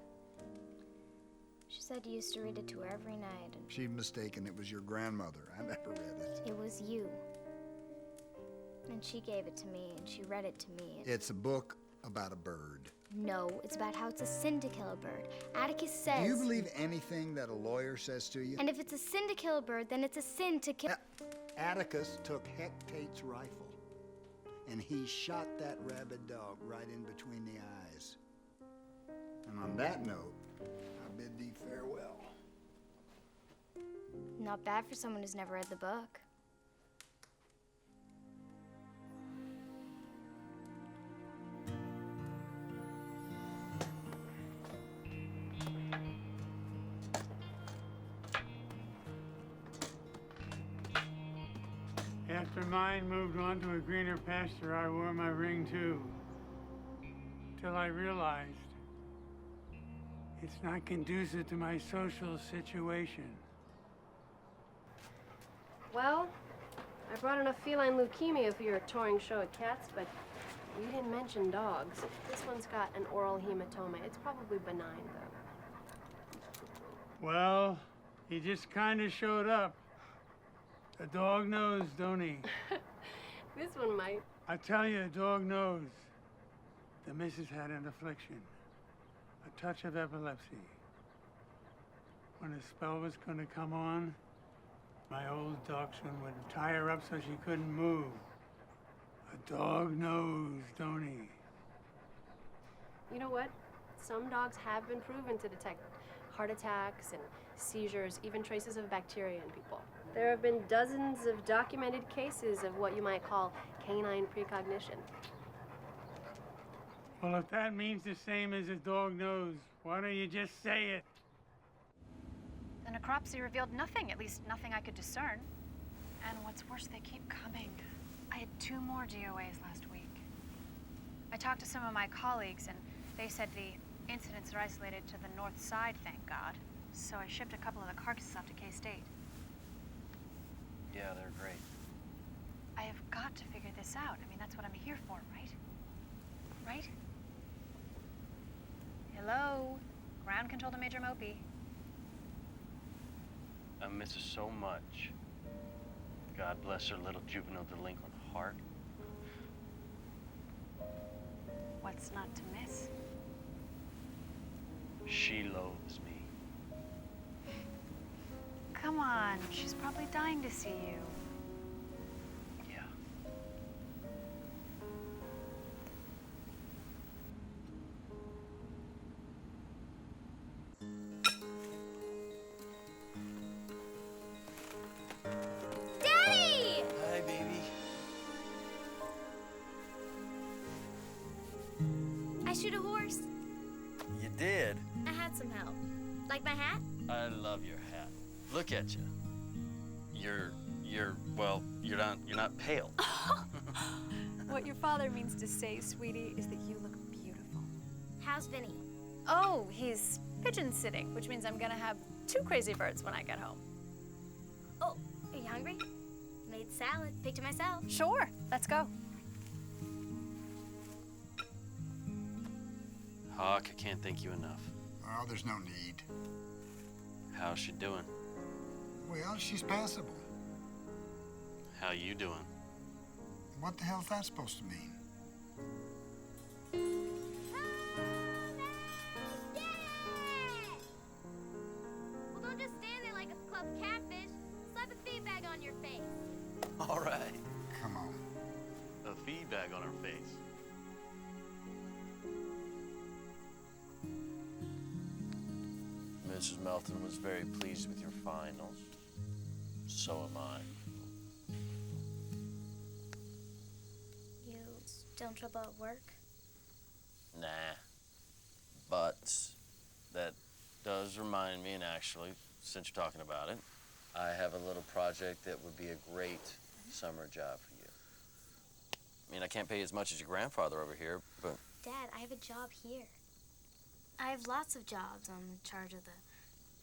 She said you used to read it to her every night. And She's mistaken. It was your grandmother. I never read it. it was you. And she gave it to me, and she read it to me. And It's a book about a bird. no, it's about how it's a sin to kill a bird. Atticus says... Do you believe anything that a lawyer says to you? And if it's a sin to kill a bird, then it's a sin to kill... Atticus took Hectate's rifle, and he shot that rabid dog right in between the eyes. And on that note, I bid thee farewell. Not bad for someone who's never read the book. After mine moved on to a greener pasture, I wore my ring too. Till I realized it's not conducive to my social situation. Well, I brought enough feline leukemia for your touring show at Cats, but you didn't mention dogs. This one's got an oral hematoma. It's probably benign, though. Well, he just kind of showed up. The dog knows, don't he? This one might. I tell you, the dog knows. The missus had an affliction, a touch of epilepsy. When the spell was going to come on, my old dachshund would tie her up so she couldn't move. A dog knows, don't he? You know what? Some dogs have been proven to detect heart attacks and seizures, even traces of bacteria in people. There have been dozens of documented cases of what you might call canine precognition. Well, if that means the same as a dog knows, why don't you just say it? The necropsy revealed nothing, at least nothing I could discern. And what's worse, they keep coming. I had 2 more DOAs last week. I talked to some of my colleagues, and they said the incidents are isolated to the north side, thank God. So I shipped a couple of the carcasses up to K-State. Yeah, they're great. I have got to figure this out. I mean, that's what I'm here for, right? Right? Hello? Ground control to Major Mopey. I miss her so much. God bless her little juvenile delinquent heart. What's not to miss? She loathes me. Come on, she's probably dying to see you. Yeah. Daddy! Hi, baby. I shoot a horse. You did? I had some help. Like my hat? I love your hat. Look at you. Well, you're not pale. What your father means to say, sweetie, is that you look beautiful. How's Vinny? Oh, he's pigeon sitting, which means I'm gonna have 2 crazy birds when I get home. Oh, are you hungry? Made salad. Picked it myself. Sure, let's go. Hawk, I can't thank you enough. Oh, there's no need. How's she doing? Well, she's passable. How you doing? What the hell's that supposed to mean? Well, don't just stand there like a clubbed catfish. Slap a feed bag on your face. All right. Come on. A feed bag on her face. Mrs. Melton was very pleased with your finals. So am I. You still in trouble at work? Nah. But that does remind me, and actually, since you're talking about it, I have a little project that would be a great summer job for you. I mean, I can't pay as much as your grandfather over here, but... Dad, I have a job here. I have lots of jobs. I'm in charge of the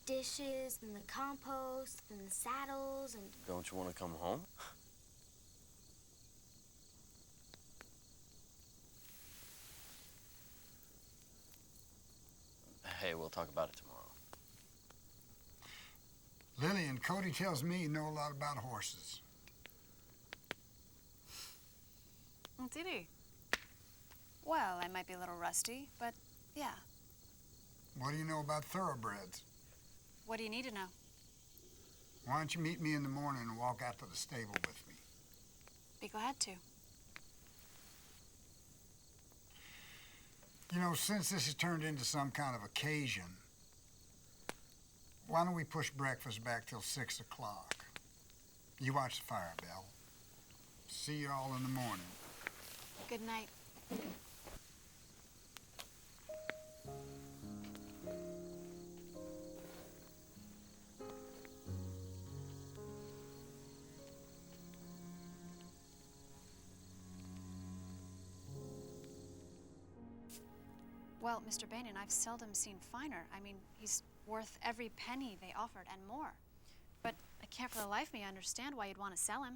dishes, and the compost, and the saddles, and... Don't you want to come home? Hey, we'll talk about it tomorrow. Lily and Cody tells me you know a lot about horses. Oh, did he? Well, I might be a little rusty, but yeah. What do you know about thoroughbreds? What do you need to know? Why don't you meet me in the morning and walk out to the stable with me? Be glad to. You know, since this has turned into some kind of occasion, why don't we push breakfast back till 6 o'clock? You watch the fire, Belle. See you all in the morning. Good night. Well, Mr. Banion, I've seldom seen finer. I mean, he's worth every penny they offered and more. But I can't for the life of me understand why you'd want to sell him.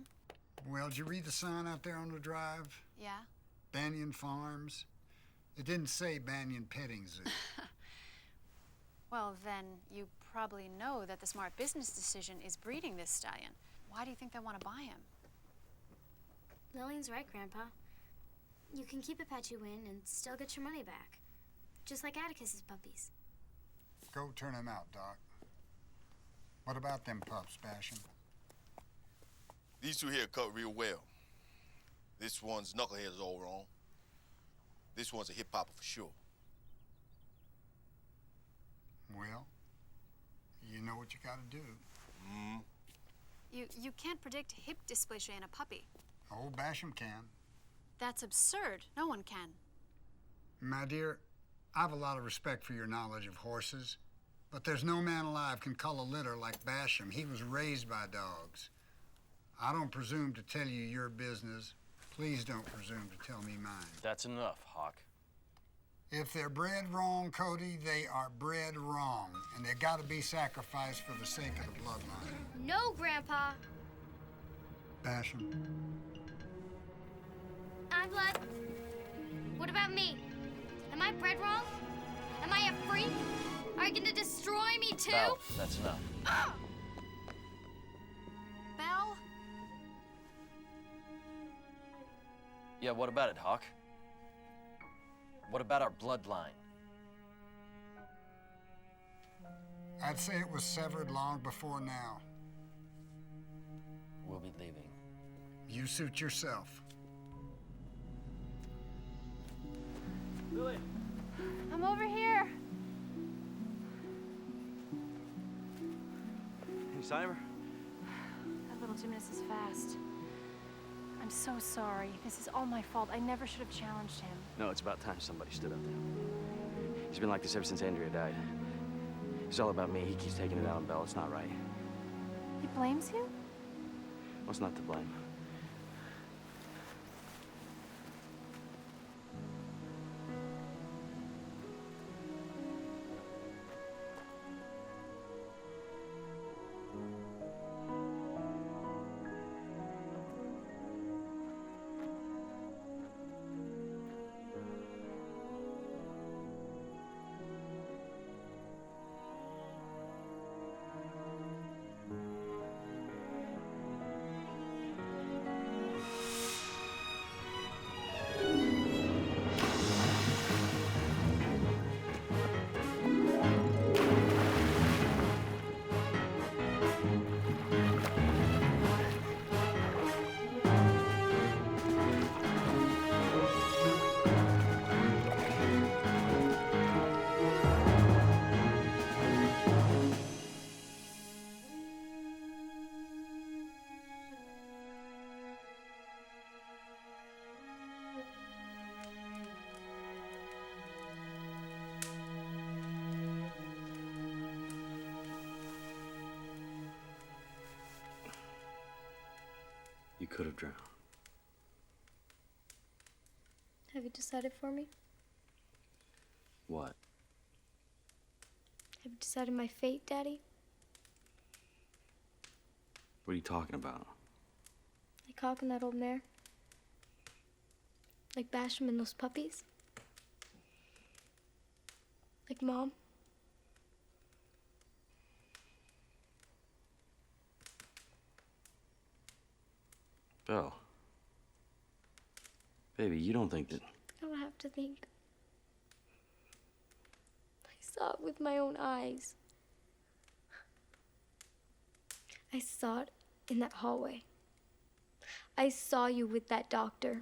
Well, did you read the sign out there on the drive? Yeah? Banion Farms? It didn't say Banion Petting Zoo. Well, then you probably know that the smart business decision is breeding this stallion. Why do you think they want to buy him? Lillian's right, Grandpa. You can keep a pet you win and still get your money back. Just like Atticus's puppies. Go turn him out, Doc. What about them pups, Basham? These two here cut real well. This one's knucklehead is all wrong. This one's a hip-hopper for sure. Well, you know what you gotta do. You can't predict hip dysplasia in a puppy. Old Basham can. That's absurd. No one can. My dear, I have a lot of respect for your knowledge of horses, but there's no man alive can cull a litter like Basham. He was raised by dogs. I don't presume to tell you your business. Please don't presume to tell me mine. That's enough, Hawk. If they're bred wrong, Cody, they are bred wrong, and they gotta be sacrificed for the sake of the bloodline. No, Grandpa. Basham. I'm blood. What about me? Am I bred wrong? Am I a freak? Are you gonna destroy me too? Belle, that's enough. Belle? Yeah, what about it, Hawk? What about our bloodline? I'd say it was severed long before now. We'll be leaving. You suit yourself. Lily! I'm over here. Any sign of her? That little gymnast is fast. I'm so sorry. This is all my fault. I never should have challenged him. No, it's about time somebody stood up to him. He's been like this ever since Andrea died. It's all about me. He keeps taking it out on Belle. It's not right. He blames you? What's not to blame? You could have drowned. Have you decided for me? What? Have you decided my fate, Daddy? What are you talking about? Like Hawk and that old mare? Like Basham and those puppies? Like Mom? Belle. Baby, you don't think that... I don't have to think. I saw it with my own eyes. I saw it in that hallway. I saw you with that doctor.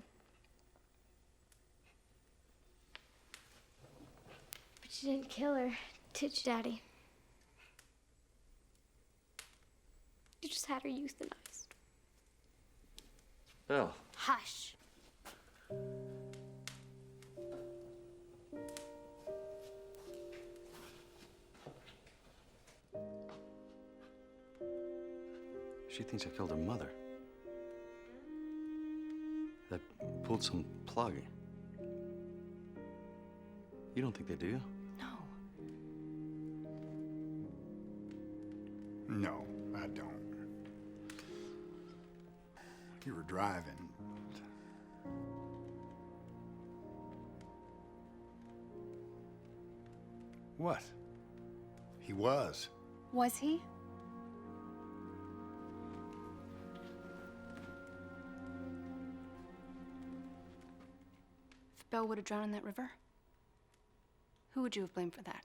But you didn't kill her, did you, Daddy? You just had her euthanized. Belle. Hush. She thinks I killed her mother. That pulled some plug. You don't think they do? No, I don't. You were driving. What? He was. Was he? If Belle would have drowned in that river, who would you have blamed for that?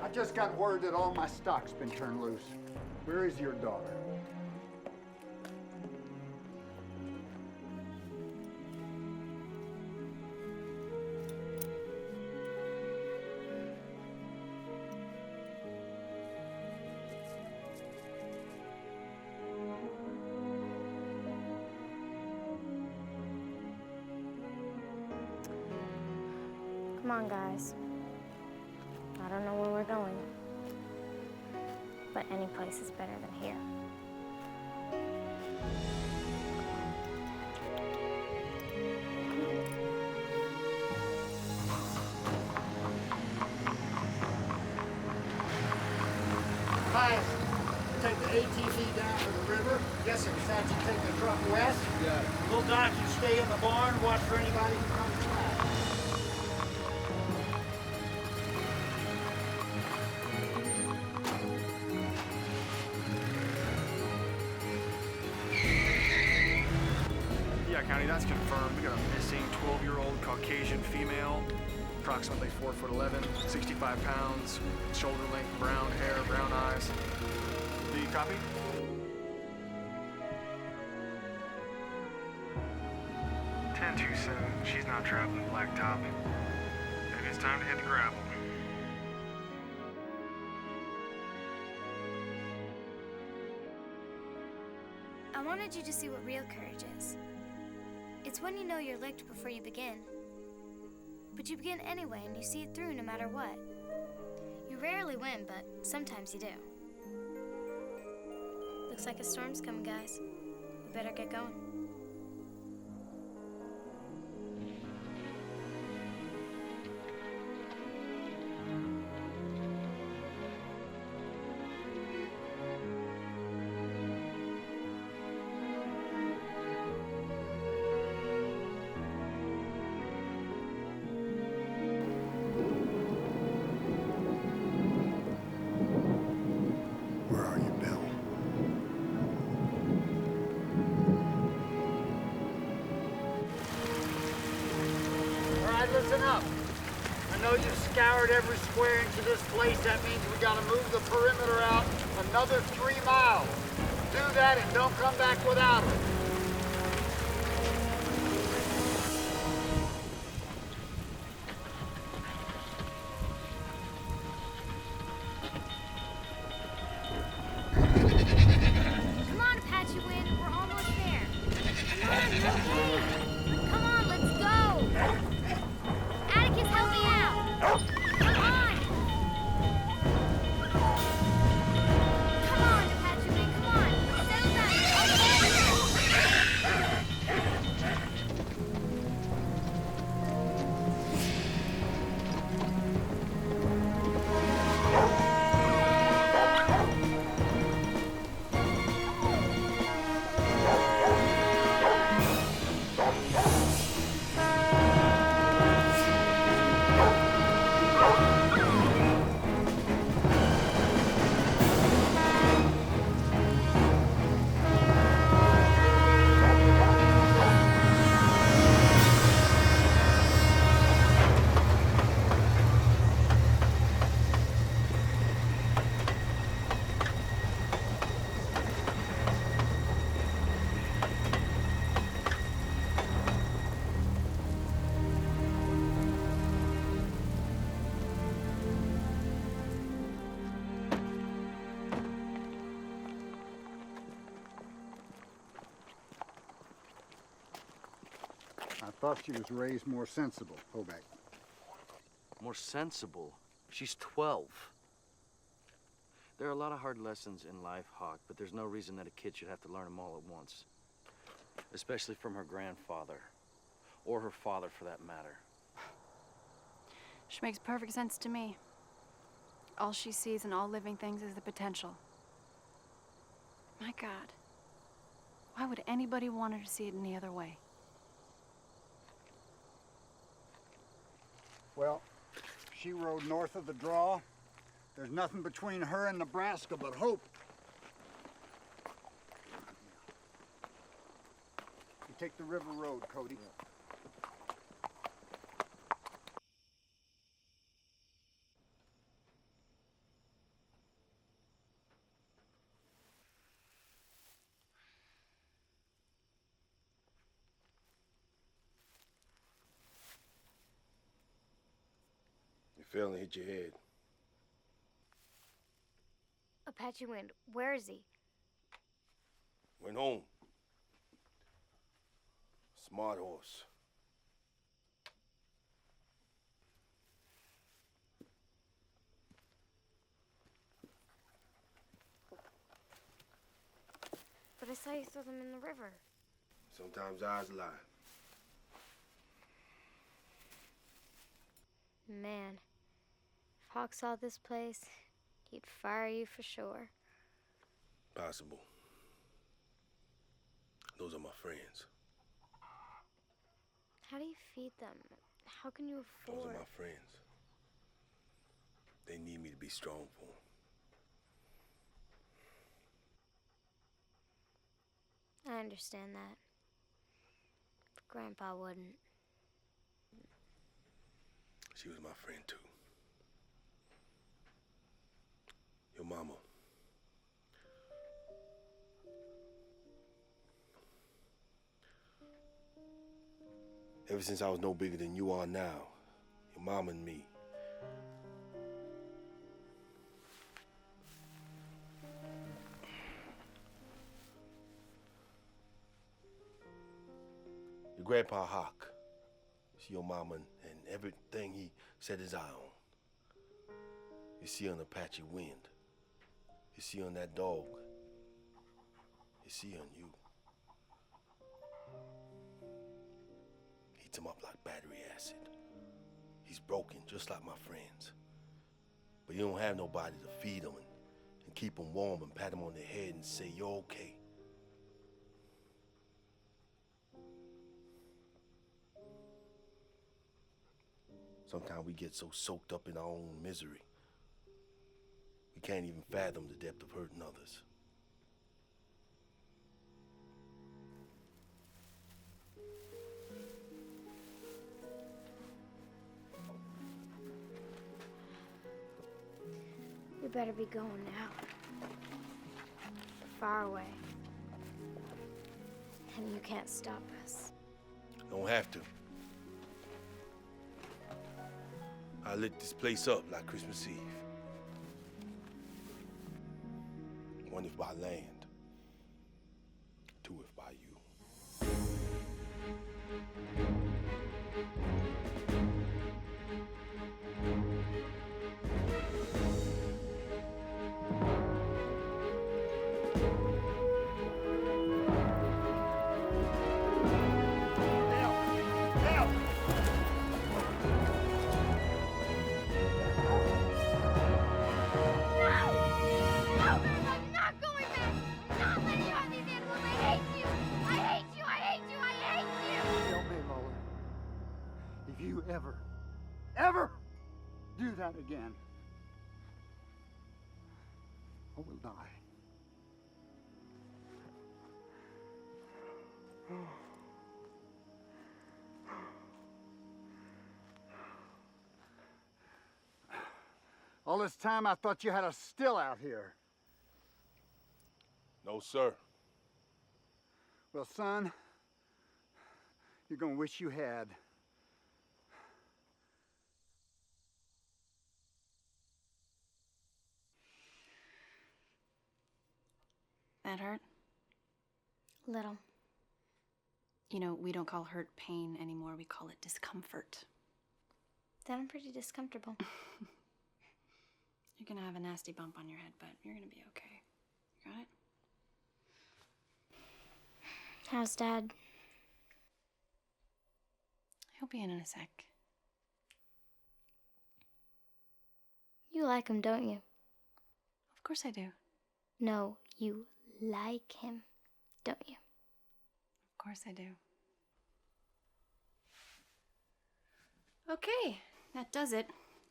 I just got word that all my stock's been turned loose. Where is your daughter? Come on, guys. I don't know where we're going, but any place is better than here. Pius, take the ATV down to the river. Yes, sir. Besides, you take the truck west. Yeah. Little Doc, you stay in the barn, watch for anybody who comes by. Yeah, County, that's confirmed. We got a missing 12-year-old Caucasian female, approximately 4'11", 65 pounds, shoulder length, brown hair, brown eyes. Do you copy? Too soon. She's not traveling blacktop. And it's time to hit the gravel. I wanted you to see what real courage is. It's when you know you're licked before you begin. But you begin anyway, and you see it through no matter what. You rarely win, but sometimes you do. Looks like a storm's coming, guys. We better get going. Where are you, Belle? All right, listen up. I know you've scoured every square inch of this place. That means we gotta move the perimeter out another 3 miles. Do that and don't come back without it. Come on, Apache Wind, we're almost there. Come on, you're okay. Come on, let's go. Atticus, help me out. Come on. Come on, Apache Wind, come on. Settle down. I thought she was raised more sensible, Hoback. More sensible? She's 12. There are a lot of hard lessons in life, Hawk, but there's no reason that a kid should have to learn them all at once. Especially from her grandfather. Or her father, for that matter. She makes perfect sense to me. All she sees in all living things is the potential. My God. Why would anybody want her to see it any other way? Well, she rode north of the draw. There's nothing between her and Nebraska but hope. You take the river road, Cody. You fell and hit your head. Apache Wind, where is he? Went home. Smart horse. I saw you throw them in the river. Sometimes eyes lie. Man, if Hawk saw this place, he'd fire you for sure. Possible. Those are my friends. How do you feed them? How can you afford? Those are my friends. They need me to be strong for them. I understand that. But Grandpa wouldn't. She was my friend, too. Your mama. Ever since I was no bigger than you are now, your mama and me. Your grandpa Hawk. See your mama and everything he set his eye on. You see on the patch of wind. You see on that dog. You see on you. Heats him up like battery acid. He's broken, just like my friends. But you don't have nobody to feed him and keep him warm and pat him on the head and say, you're okay. Sometimes we get so soaked up in our own misery, we can't even fathom the depth of hurting others. We better be going now. Far away. And you can't stop us. Don't have to. I lit this place up like Christmas Eve. One if by land, two if by you. Ever do that again, I will die. All this time I thought you had us still out here. No, sir. Well, son, you're gonna wish you had. That hurt? Little. You know, we don't call hurt pain anymore. We call it discomfort. Then I'm pretty discomfortable. You're gonna have a nasty bump on your head, but you're gonna be okay. You got it? How's Dad? He'll be in a sec. You like him, don't you? Of course I do. No, you like him, don't you? Of course I do. Okay, that does it.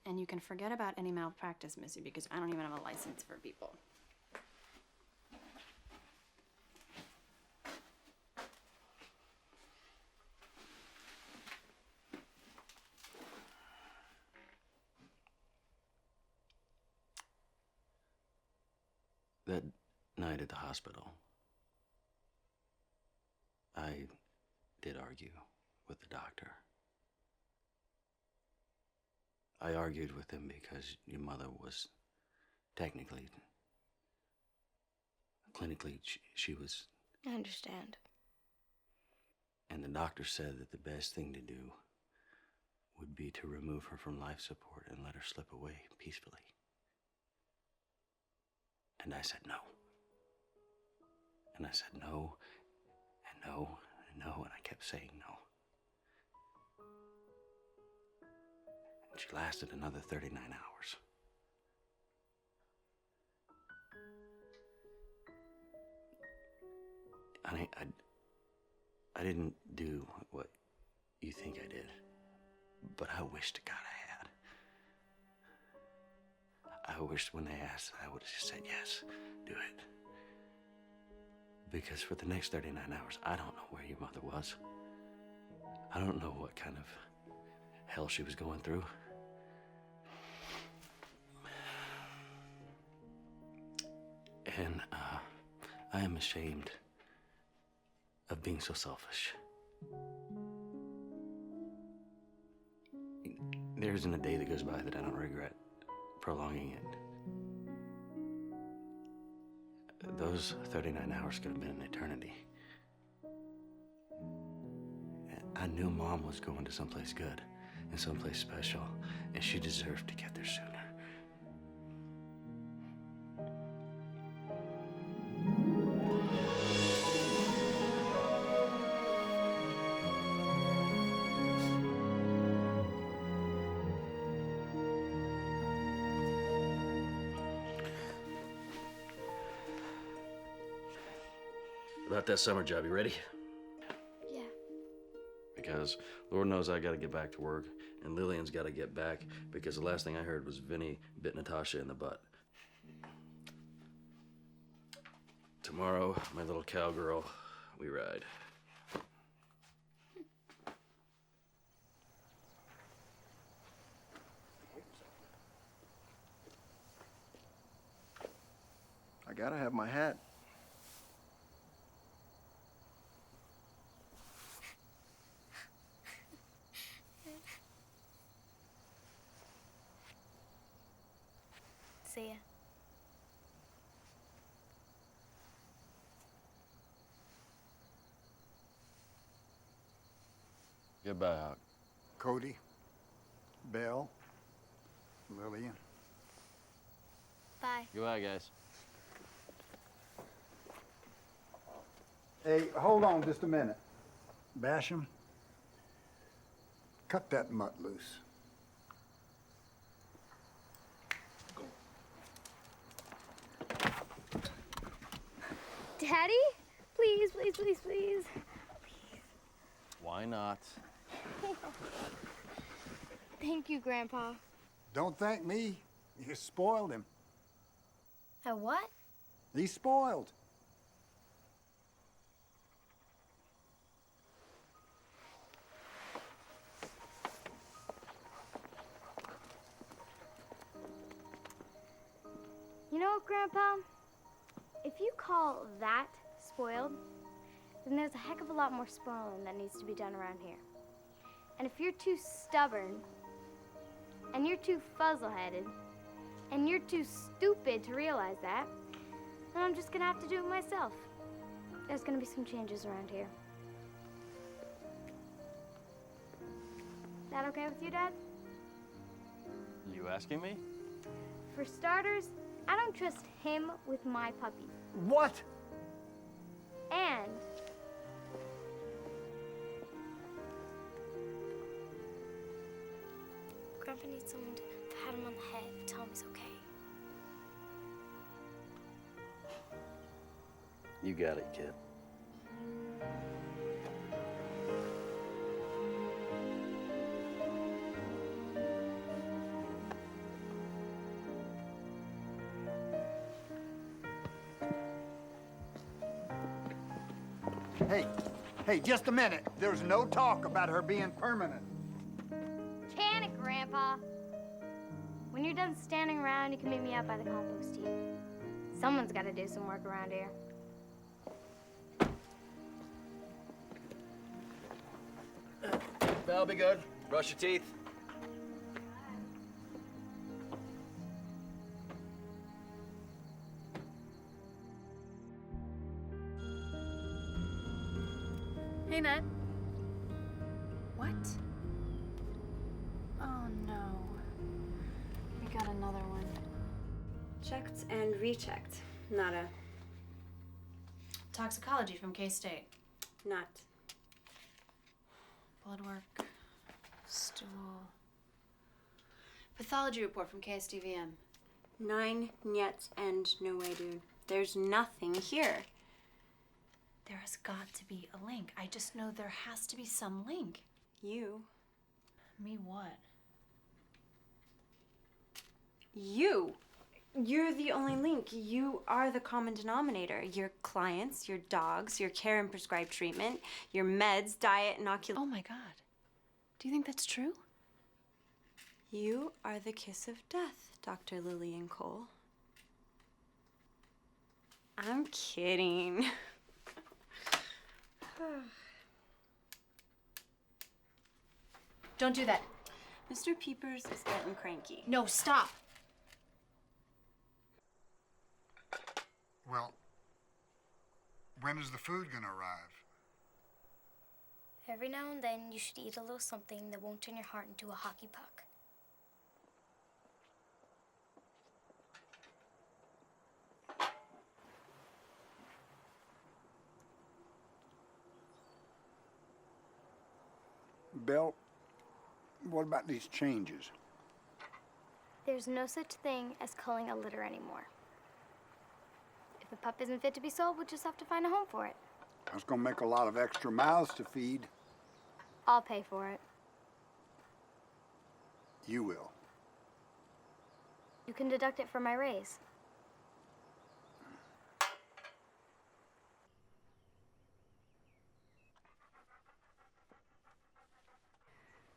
And you can forget about any malpractice, Missy, because I don't even have a license for people. That night at the hospital, I did argue with the doctor. I argued with him because your mother was technically, clinically, she was... I understand. And the doctor said that the best thing to do would be to remove her from life support and let her slip away peacefully. And I said no. And I said no, and no, and no, and I kept saying no. And she lasted another 39 hours. Honey, I didn't do what you think I did, but I wish to God I had. I wished when they asked I would have just said yes, do it. Because for the next 39 hours, I don't know where your mother was. I don't know what kind of hell she was going through. And I am ashamed of being so selfish. There isn't a day that goes by that I don't regret prolonging it. Those 39 hours could have been an eternity. I knew Mom was going to someplace good and someplace special, and she deserved to get there sooner. About that summer job, you ready? Yeah. Because Lord knows I gotta get back to work, and Lillian's gotta get back, because the last thing I heard was Vinny bit Natasha in the butt. Tomorrow, my little cowgirl, we ride. I gotta have my hat. See ya. Goodbye, Hawk. Cody, Belle, Lillian. Bye. Goodbye, guys. Hey, hold on just a minute. Basham, cut that mutt loose. Daddy? Please, please, please, please. Why not? Thank you, Grandpa. Don't thank me. You spoiled him. A what? He's spoiled. You know what, Grandpa? If you call that spoiled, then there's a heck of a lot more spoiling that needs to be done around here. And if you're too stubborn, and you're too fuzzle-headed, and you're too stupid to realize that, then I'm just gonna have to do it myself. There's gonna be some changes around here. That okay with you, Dad? You asking me? For starters, I don't trust him with my puppies. What? And Grandpa needs someone to pat him on the head and tell him he's okay. You got it, kid. Hey, just a minute. There's no talk about her being permanent. Can it, Grandpa? When you're done standing around, you can meet me out by the compost heap. Someone's got to do some work around here. That'll be good. Brush your teeth. Hey, Nat. What? Oh, no. We got another one. Checked and rechecked. Nada. Toxicology from K-State. Not. Blood work. Stool. Pathology report from KSDVM. 9 nyets and no way, dude. There's nothing here. There has got to be a link. I just know there has to be some link. You. Me what? You. You're the only link. You are the common denominator. Your clients, your dogs, your care and prescribed treatment, your meds, diet, inoculation. Oh my God. Do you think that's true? You are the kiss of death, Dr. Lillian Cole. I'm kidding. Don't do that. Mr. Peepers is getting cranky. No, stop. Well, when is the food gonna arrive? Every now and then, you should eat a little something that won't turn your heart into a hockey puck. Belle, what about these changes? There's no such thing as culling a litter anymore. If the pup isn't fit to be sold, we'll just have to find a home for it. That's gonna make a lot of extra mouths to feed. I'll pay for it. You will. You can deduct it from my raise.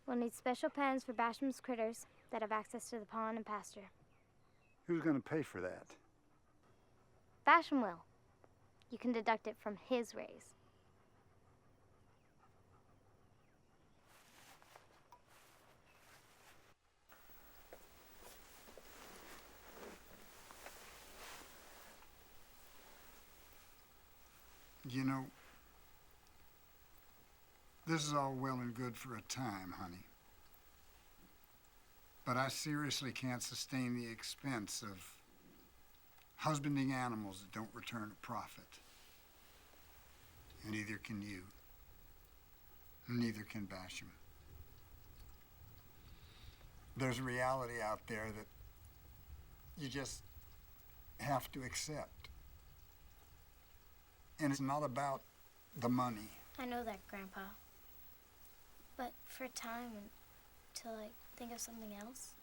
We'll need special pens for Basham's critters that have access to the pond and pasture. Who's gonna pay for that? Basham will. You can deduct it from his raise. You know, this is all well and good for a time, honey. But I seriously can't sustain the expense of husbanding animals that don't return a profit. And neither can you. Neither can Basham. There's a reality out there that you just have to accept. And it's not about the money. I know that, Grandpa. But for a time, until I think of something else.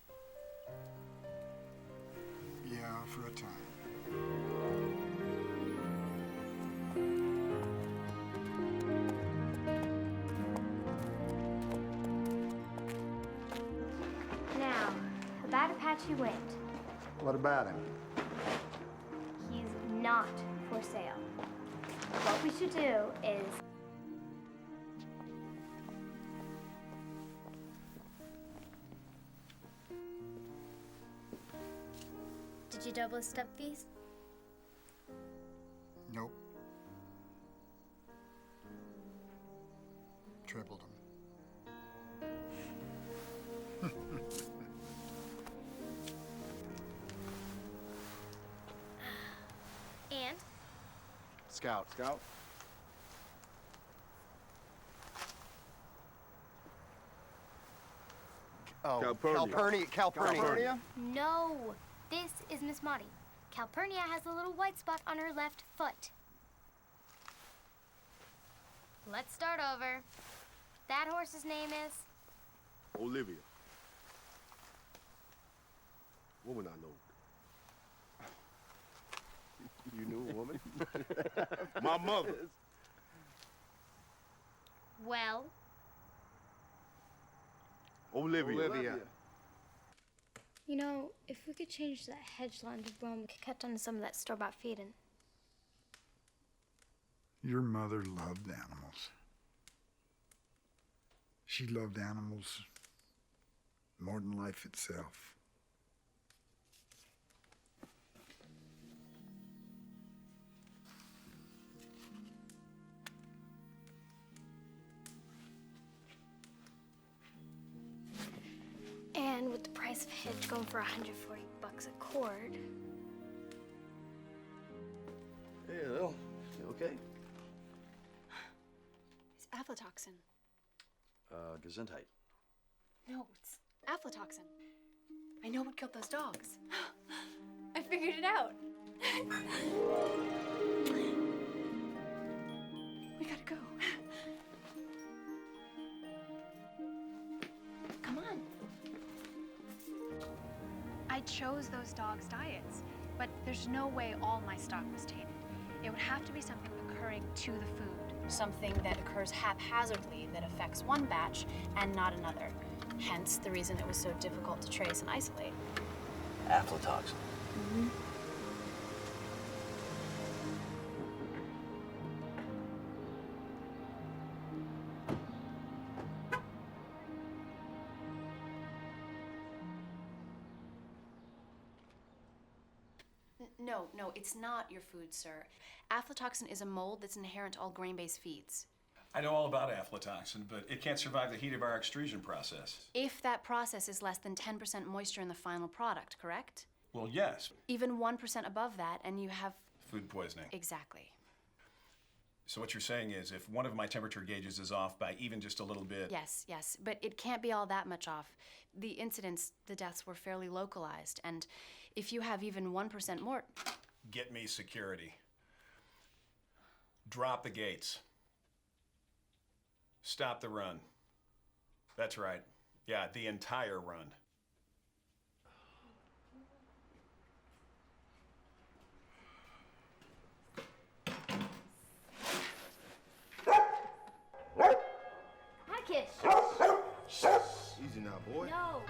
Yeah, for a time. Now, about Apache Wind. What about him? He's not for sale. What we should do is... Did you double his step fees? Nope. Tripled them. And? Scout. Oh, Calpurnia. No, this is Miss Maudie. Calpurnia has a little white spot on her left foot. Let's start over. That horse's name is? Olivia. Woman I know. You knew a woman? My mother. Well? Olivia. You know, if we could change that hedge line to brome, we could cut down some of that store-bought feeding. Your mother loved animals. She loved animals more than life itself. And with the price of hedge going for $140 a cord. Yeah, they'll okay? It's aflatoxin. Gesundheit. No, it's aflatoxin. I know what killed those dogs. I figured it out. We gotta go. Come on. I chose those dogs' diets, but there's no way all my stock was tainted. It would have to be something occurring to the food. Something that occurs haphazardly that affects one batch and not another. Hence the reason it was so difficult to trace and isolate. Aflatoxin. Mm-hmm. No, it's not your food, sir. Aflatoxin is a mold that's inherent to all grain-based feeds. I know all about aflatoxin, but it can't survive the heat of our extrusion process. If that process is less than 10% moisture in the final product, correct? Well, yes. Even 1% above that, and you have... Food poisoning. Exactly. So what you're saying is if one of my temperature gauges is off by even just a little bit... Yes, but it can't be all that much off. The incidents, the deaths were fairly localized, and if you have even 1% more... Get me security. Drop the gates. Stop the run. That's right. Yeah, the entire run. Atticus! Easy now, boy. No!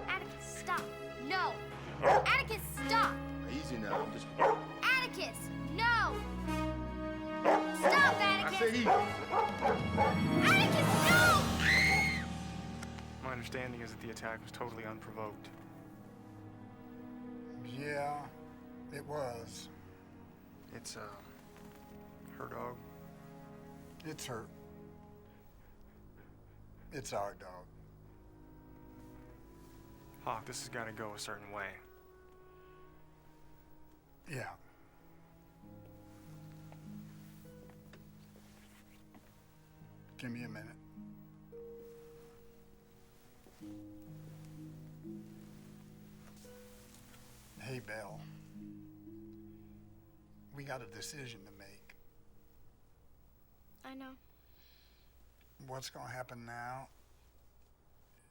Atticus, stop! No! Atticus, stop! Easy now. I'm just... Atticus, no! Stop, Atticus! I said easy. Atticus, no! My understanding is that the attack was totally unprovoked. Yeah, it was. It's, her dog. It's her. It's our dog. Hawk, this has got to go a certain way. Yeah. Give me a minute. Hey, Belle. We got a decision to make. I know. What's gonna happen now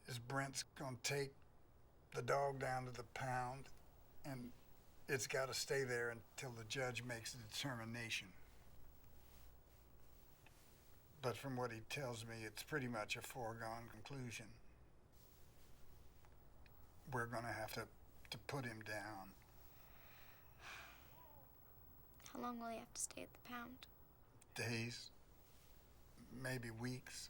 is Brent's gonna take the dog down to the pound, and it's gotta stay there until the judge makes a determination. But from what he tells me, it's pretty much a foregone conclusion. We're gonna have to put him down. How long will he have to stay at the pound? Days, maybe weeks.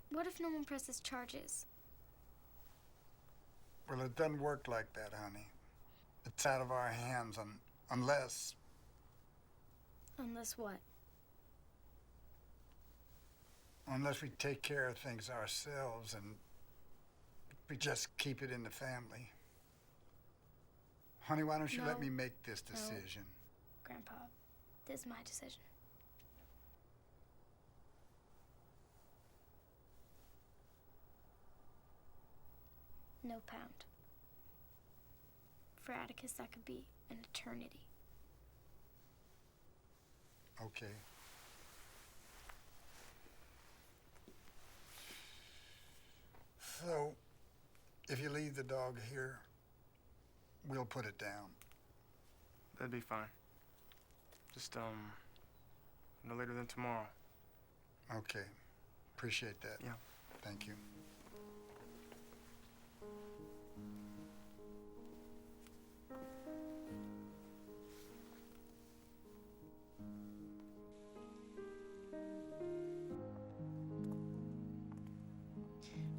What if no one presses charges? Well, it doesn't work like that, honey. It's out of our hands unless... Unless what? Unless we take care of things ourselves and we just keep it in the family. Honey, why don't you let me make this decision? No. Grandpa, this is my decision. No pound. For Atticus, that could be an eternity. Okay. So, if you leave the dog here, we'll put it down. That'd be fine. Just, no later than tomorrow. Okay. Appreciate that. Yeah. Thank you.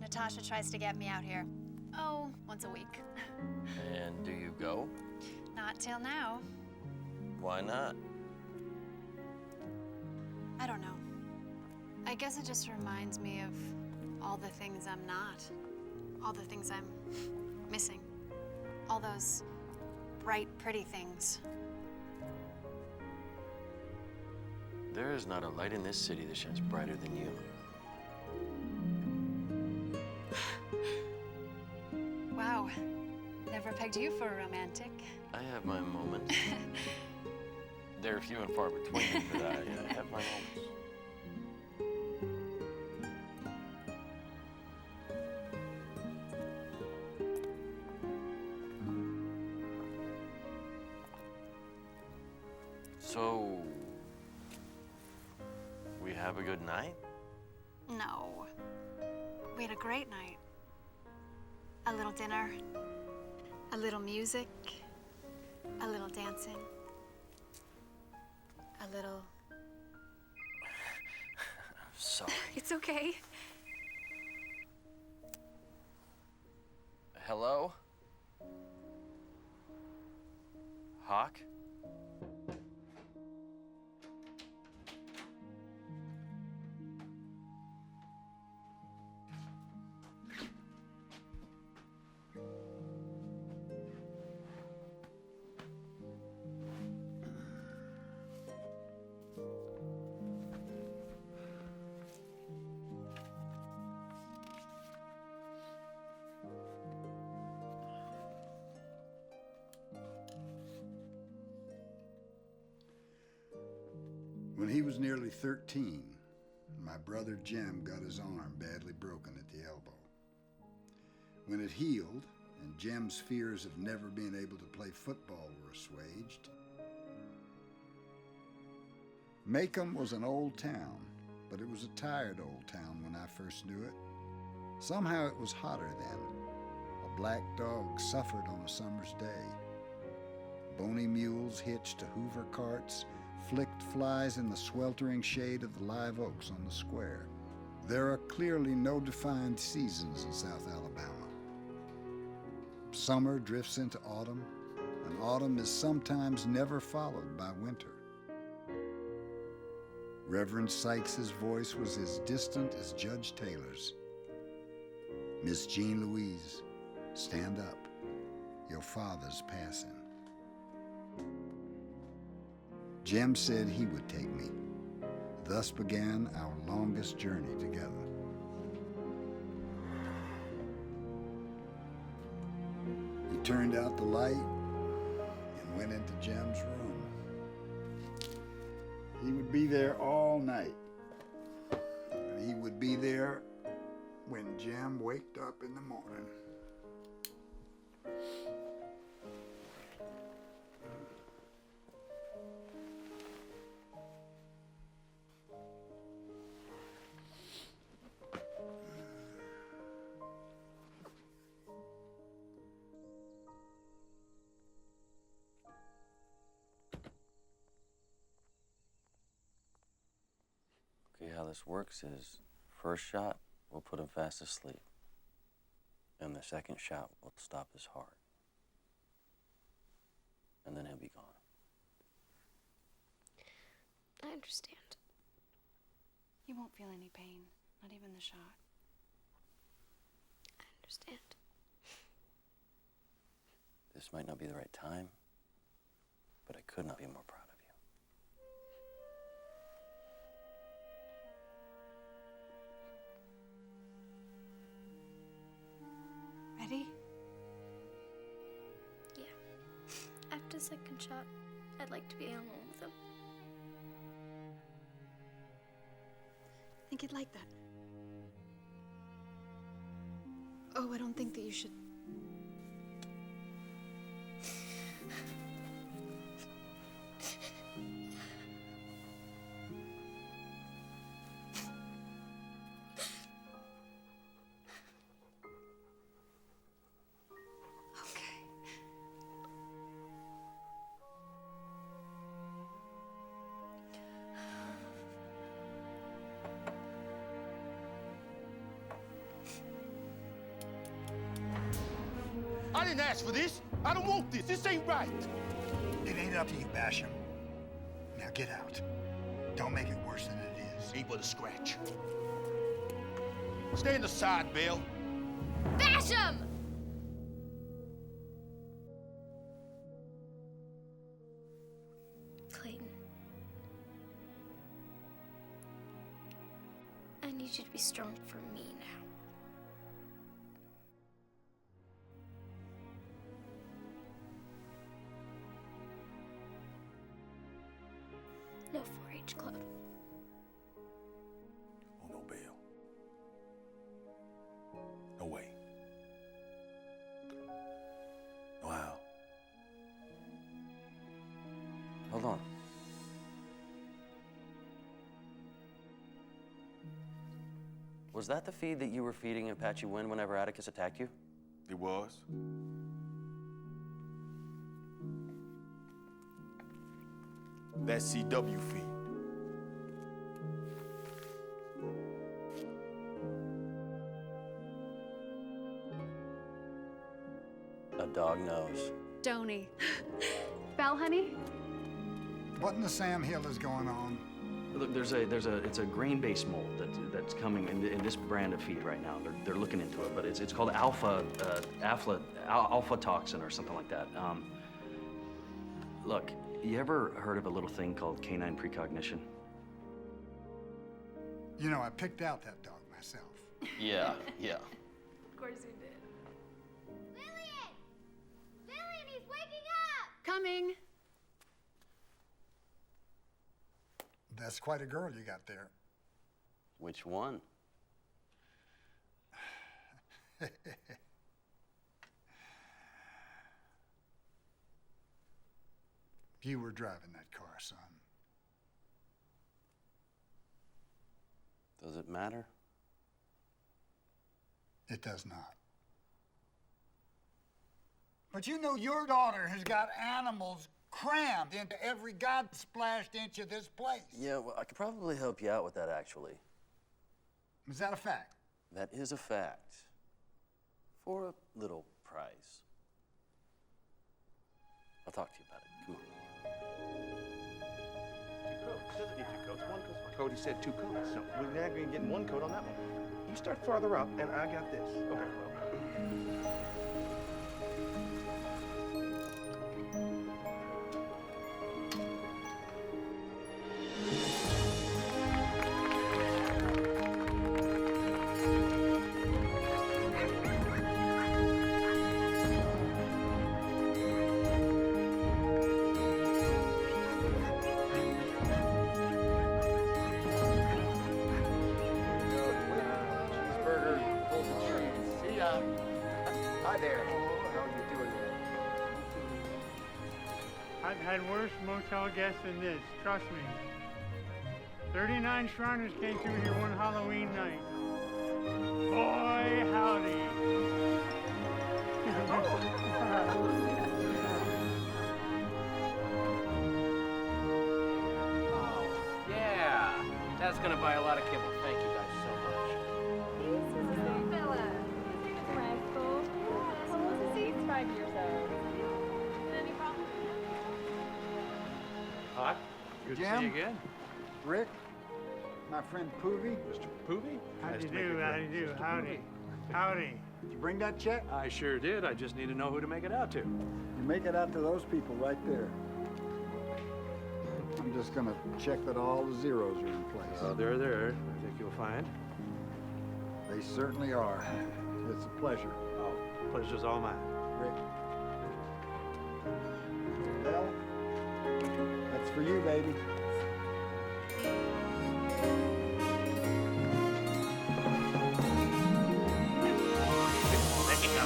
Natasha tries to get me out here. Oh, once a week. And do you go? Not till now. Why not? I don't know. I guess it just reminds me of all the things I'm not. All the things I'm missing. All those bright, pretty things. There is not a light in this city that shines brighter than you. Wow. Never pegged you for a romantic. I have my moments. They're few and far between, but I have my moments. So, we have a good night? No. We had a great night. A little dinner, a little music, a little dancing, a little... I'm sorry. It's okay. Hello? Hawk? When he was nearly 13, my brother Jem got his arm badly broken at the elbow. When it healed, and Jem's fears of never being able to play football were assuaged, Macomb was an old town, but it was a tired old town when I first knew it. Somehow it was hotter then. A black dog suffered on a summer's day. Bony mules hitched to Hoover carts flicked flies in the sweltering shade of the live oaks on the square. There are clearly no defined seasons in South Alabama. Summer drifts into autumn, and autumn is sometimes never followed by winter. Reverend Sykes's voice was as distant as Judge Taylor's. Miss Jean Louise, stand up. Your father's passing. Jem said he would take me. Thus began our longest journey together. He turned out the light and went into Jem's room. He would be there all night. And he would be there when Jem waked up in the morning. Okay, how this works is, first shot, we'll put him fast asleep. And the second shot will stop his heart. And then he'll be gone. I understand. You won't feel any pain, not even the shot. I understand. This might not be the right time, but I could not be more proud of you. Ready? Yeah. After the second shot, I'd like to be alone with him. I think you'd like that. Oh, I don't think that you should. I didn't ask for this. I don't want this. This ain't right. It ain't up to you, Basham. Now get out. Don't make it worse than it is. Ain't but a scratch. Stand aside, Belle. Bash him! need you to be strong for me now. No 4-H club. Oh, no, Belle. No way. No how. Hold on. Was that the feed that you were feeding Apache Wind whenever Atticus attacked you? It was. That CW feed. A dog knows. Donnie. Belle, honey? What in the Sam Hill is going on? Look, it's a grain-based mold that's coming in this brand of feed right now. They're looking into it, but it's called alpha toxin or something like that. Look, you ever heard of a little thing called canine precognition? You know, I picked out that dog myself. Yeah. Of course you did. Vivien! Vivien, he's waking up! Coming. That's quite a girl you got there. Which one? You were driving that car, son. Does it matter? It does not. But you know your daughter has got animals crammed into every God-splashed inch of this place. Yeah, well, I could probably help you out with that, actually. Is that a fact? That is a fact. For a little price. I'll talk to you about it. Come on. Two coats. Doesn't need two coats. One coat's fine. Cody said two coats. So we're not going to get one coat on that one. You start farther up, and I got this. Okay, well. I've had worse motel guests than this, trust me. 39 Shriners came through here one Halloween night. Boy, howdy. Yeah, that's gonna buy a lot of kibble. Thank you guys so much. This is a sweet fella. His name is Rascal. How old is he? He's 5 years old. Any problem? Hot. Good to see you again. Rick, my friend Poovy. Mr. Poovy? How do you do? How do you do? Howdy. Howdy. Did you bring that check? I sure did. I just need to know who to make it out to. You make it out to those people right there. I'm just gonna check that all the zeros are in place. They're there. I think you'll find. They certainly are. It's a pleasure. Oh, pleasure's all mine. Rick. Belle, that's for you, baby. There you go.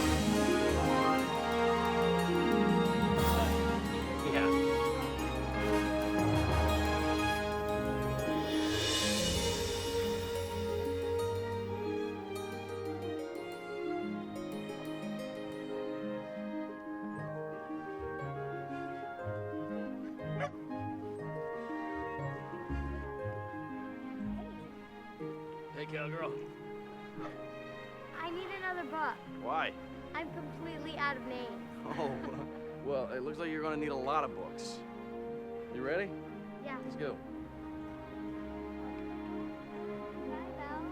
Yeah. Hey, cowgirl. I need another book. Why? I'm completely out of names. Oh, well, it looks like you're going to need a lot of books. You ready? Yeah. Let's go. Bye, Belle.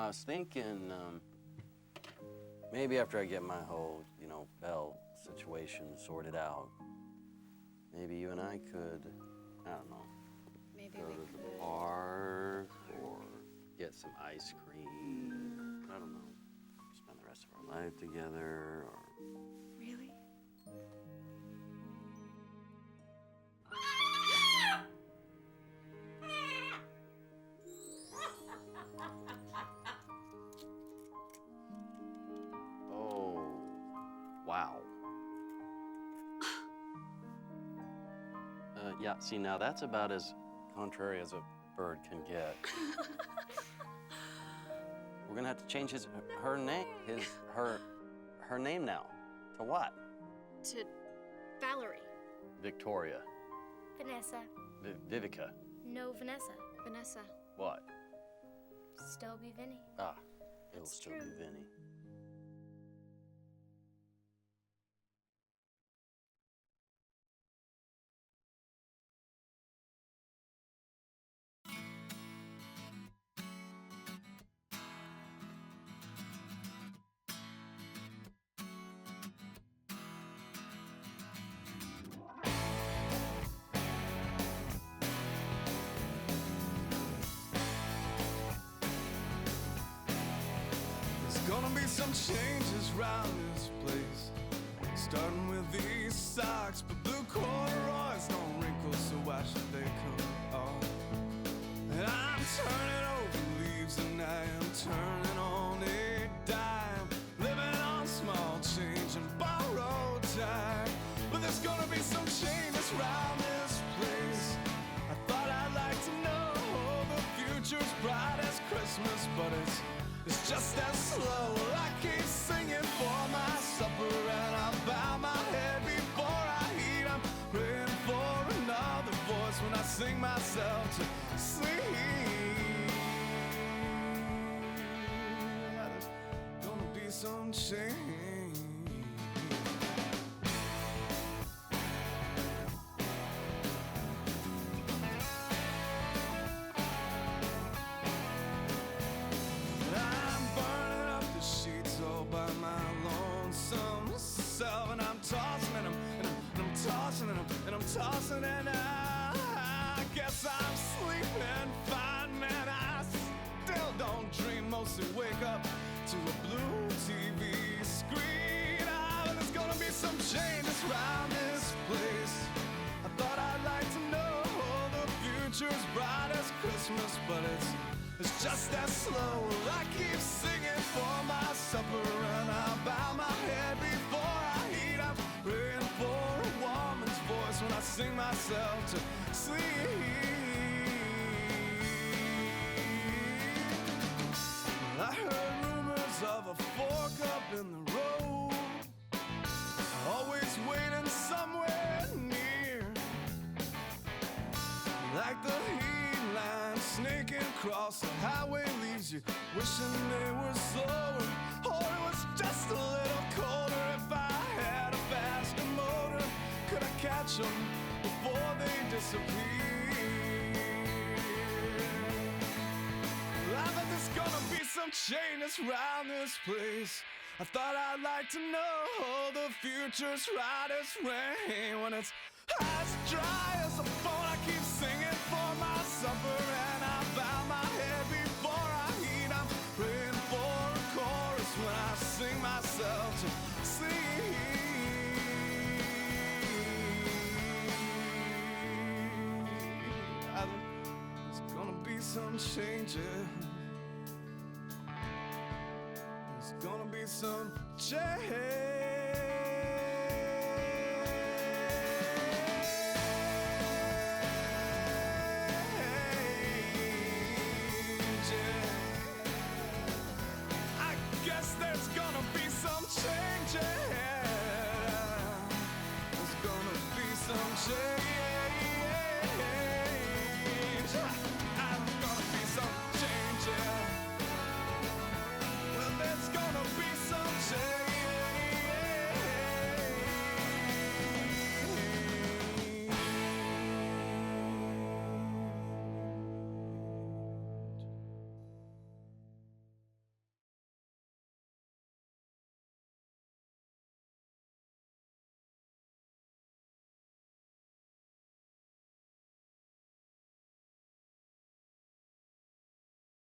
I was thinking, maybe after I get my whole, Belle situation sorted out, maybe you and I could, I don't know, Maybe go we to could. the park or get some ice cream. I don't know. Spend the rest of our life together or... Really? Oh, wow. Yeah, see, now that's about as contrary as a bird can get. We're gonna have to change her name now. To what? To Valerie. Victoria. Vanessa. Vivica. No, Vanessa. Vanessa. What? Still be Vinny. Ah, it'll That's still true. be Vinny. There's gonna be some changes round this place. Starting with these socks, but blue corduroys don't wrinkle, so why should they come off? And I'm turning over leaves and I am turning on a dime, living on small change and borrowed time. But there's gonna be some changes round this place. I thought I'd like to know the future's bright as Christmas, but it's just as slow. I keep singing for my supper and I bow my head before I eat. I'm praying for another voice when I sing myself to sleep. There's gonna be some change. Tossing and I guess I'm sleeping fine, man. I still don't dream, mostly wake up to a blue TV screen. Oh, there's gonna be some changes around this place. I thought I'd like to know the future's bright as Christmas, but it's just as slow. I keep singing for my supper and I bow my head before I eat. I'm praying for a woman's voice when I sing myself to sleep. I heard rumors of a fork up in the road, always waiting somewhere near, like the heat line snaking across the highway leaves you wishing they were slower, or it was just a little colder. If I had a faster motor, could I catch them before they disappear? I bet there's gonna be some changes around this place. I thought I'd like to know the future's right as rain. When it's as dry as a bone, I keep singing for my supper and I bow my head before I eat. I'm praying for a chorus when I sing myself to sleep. There's gonna be some changes. There's gonna be some change.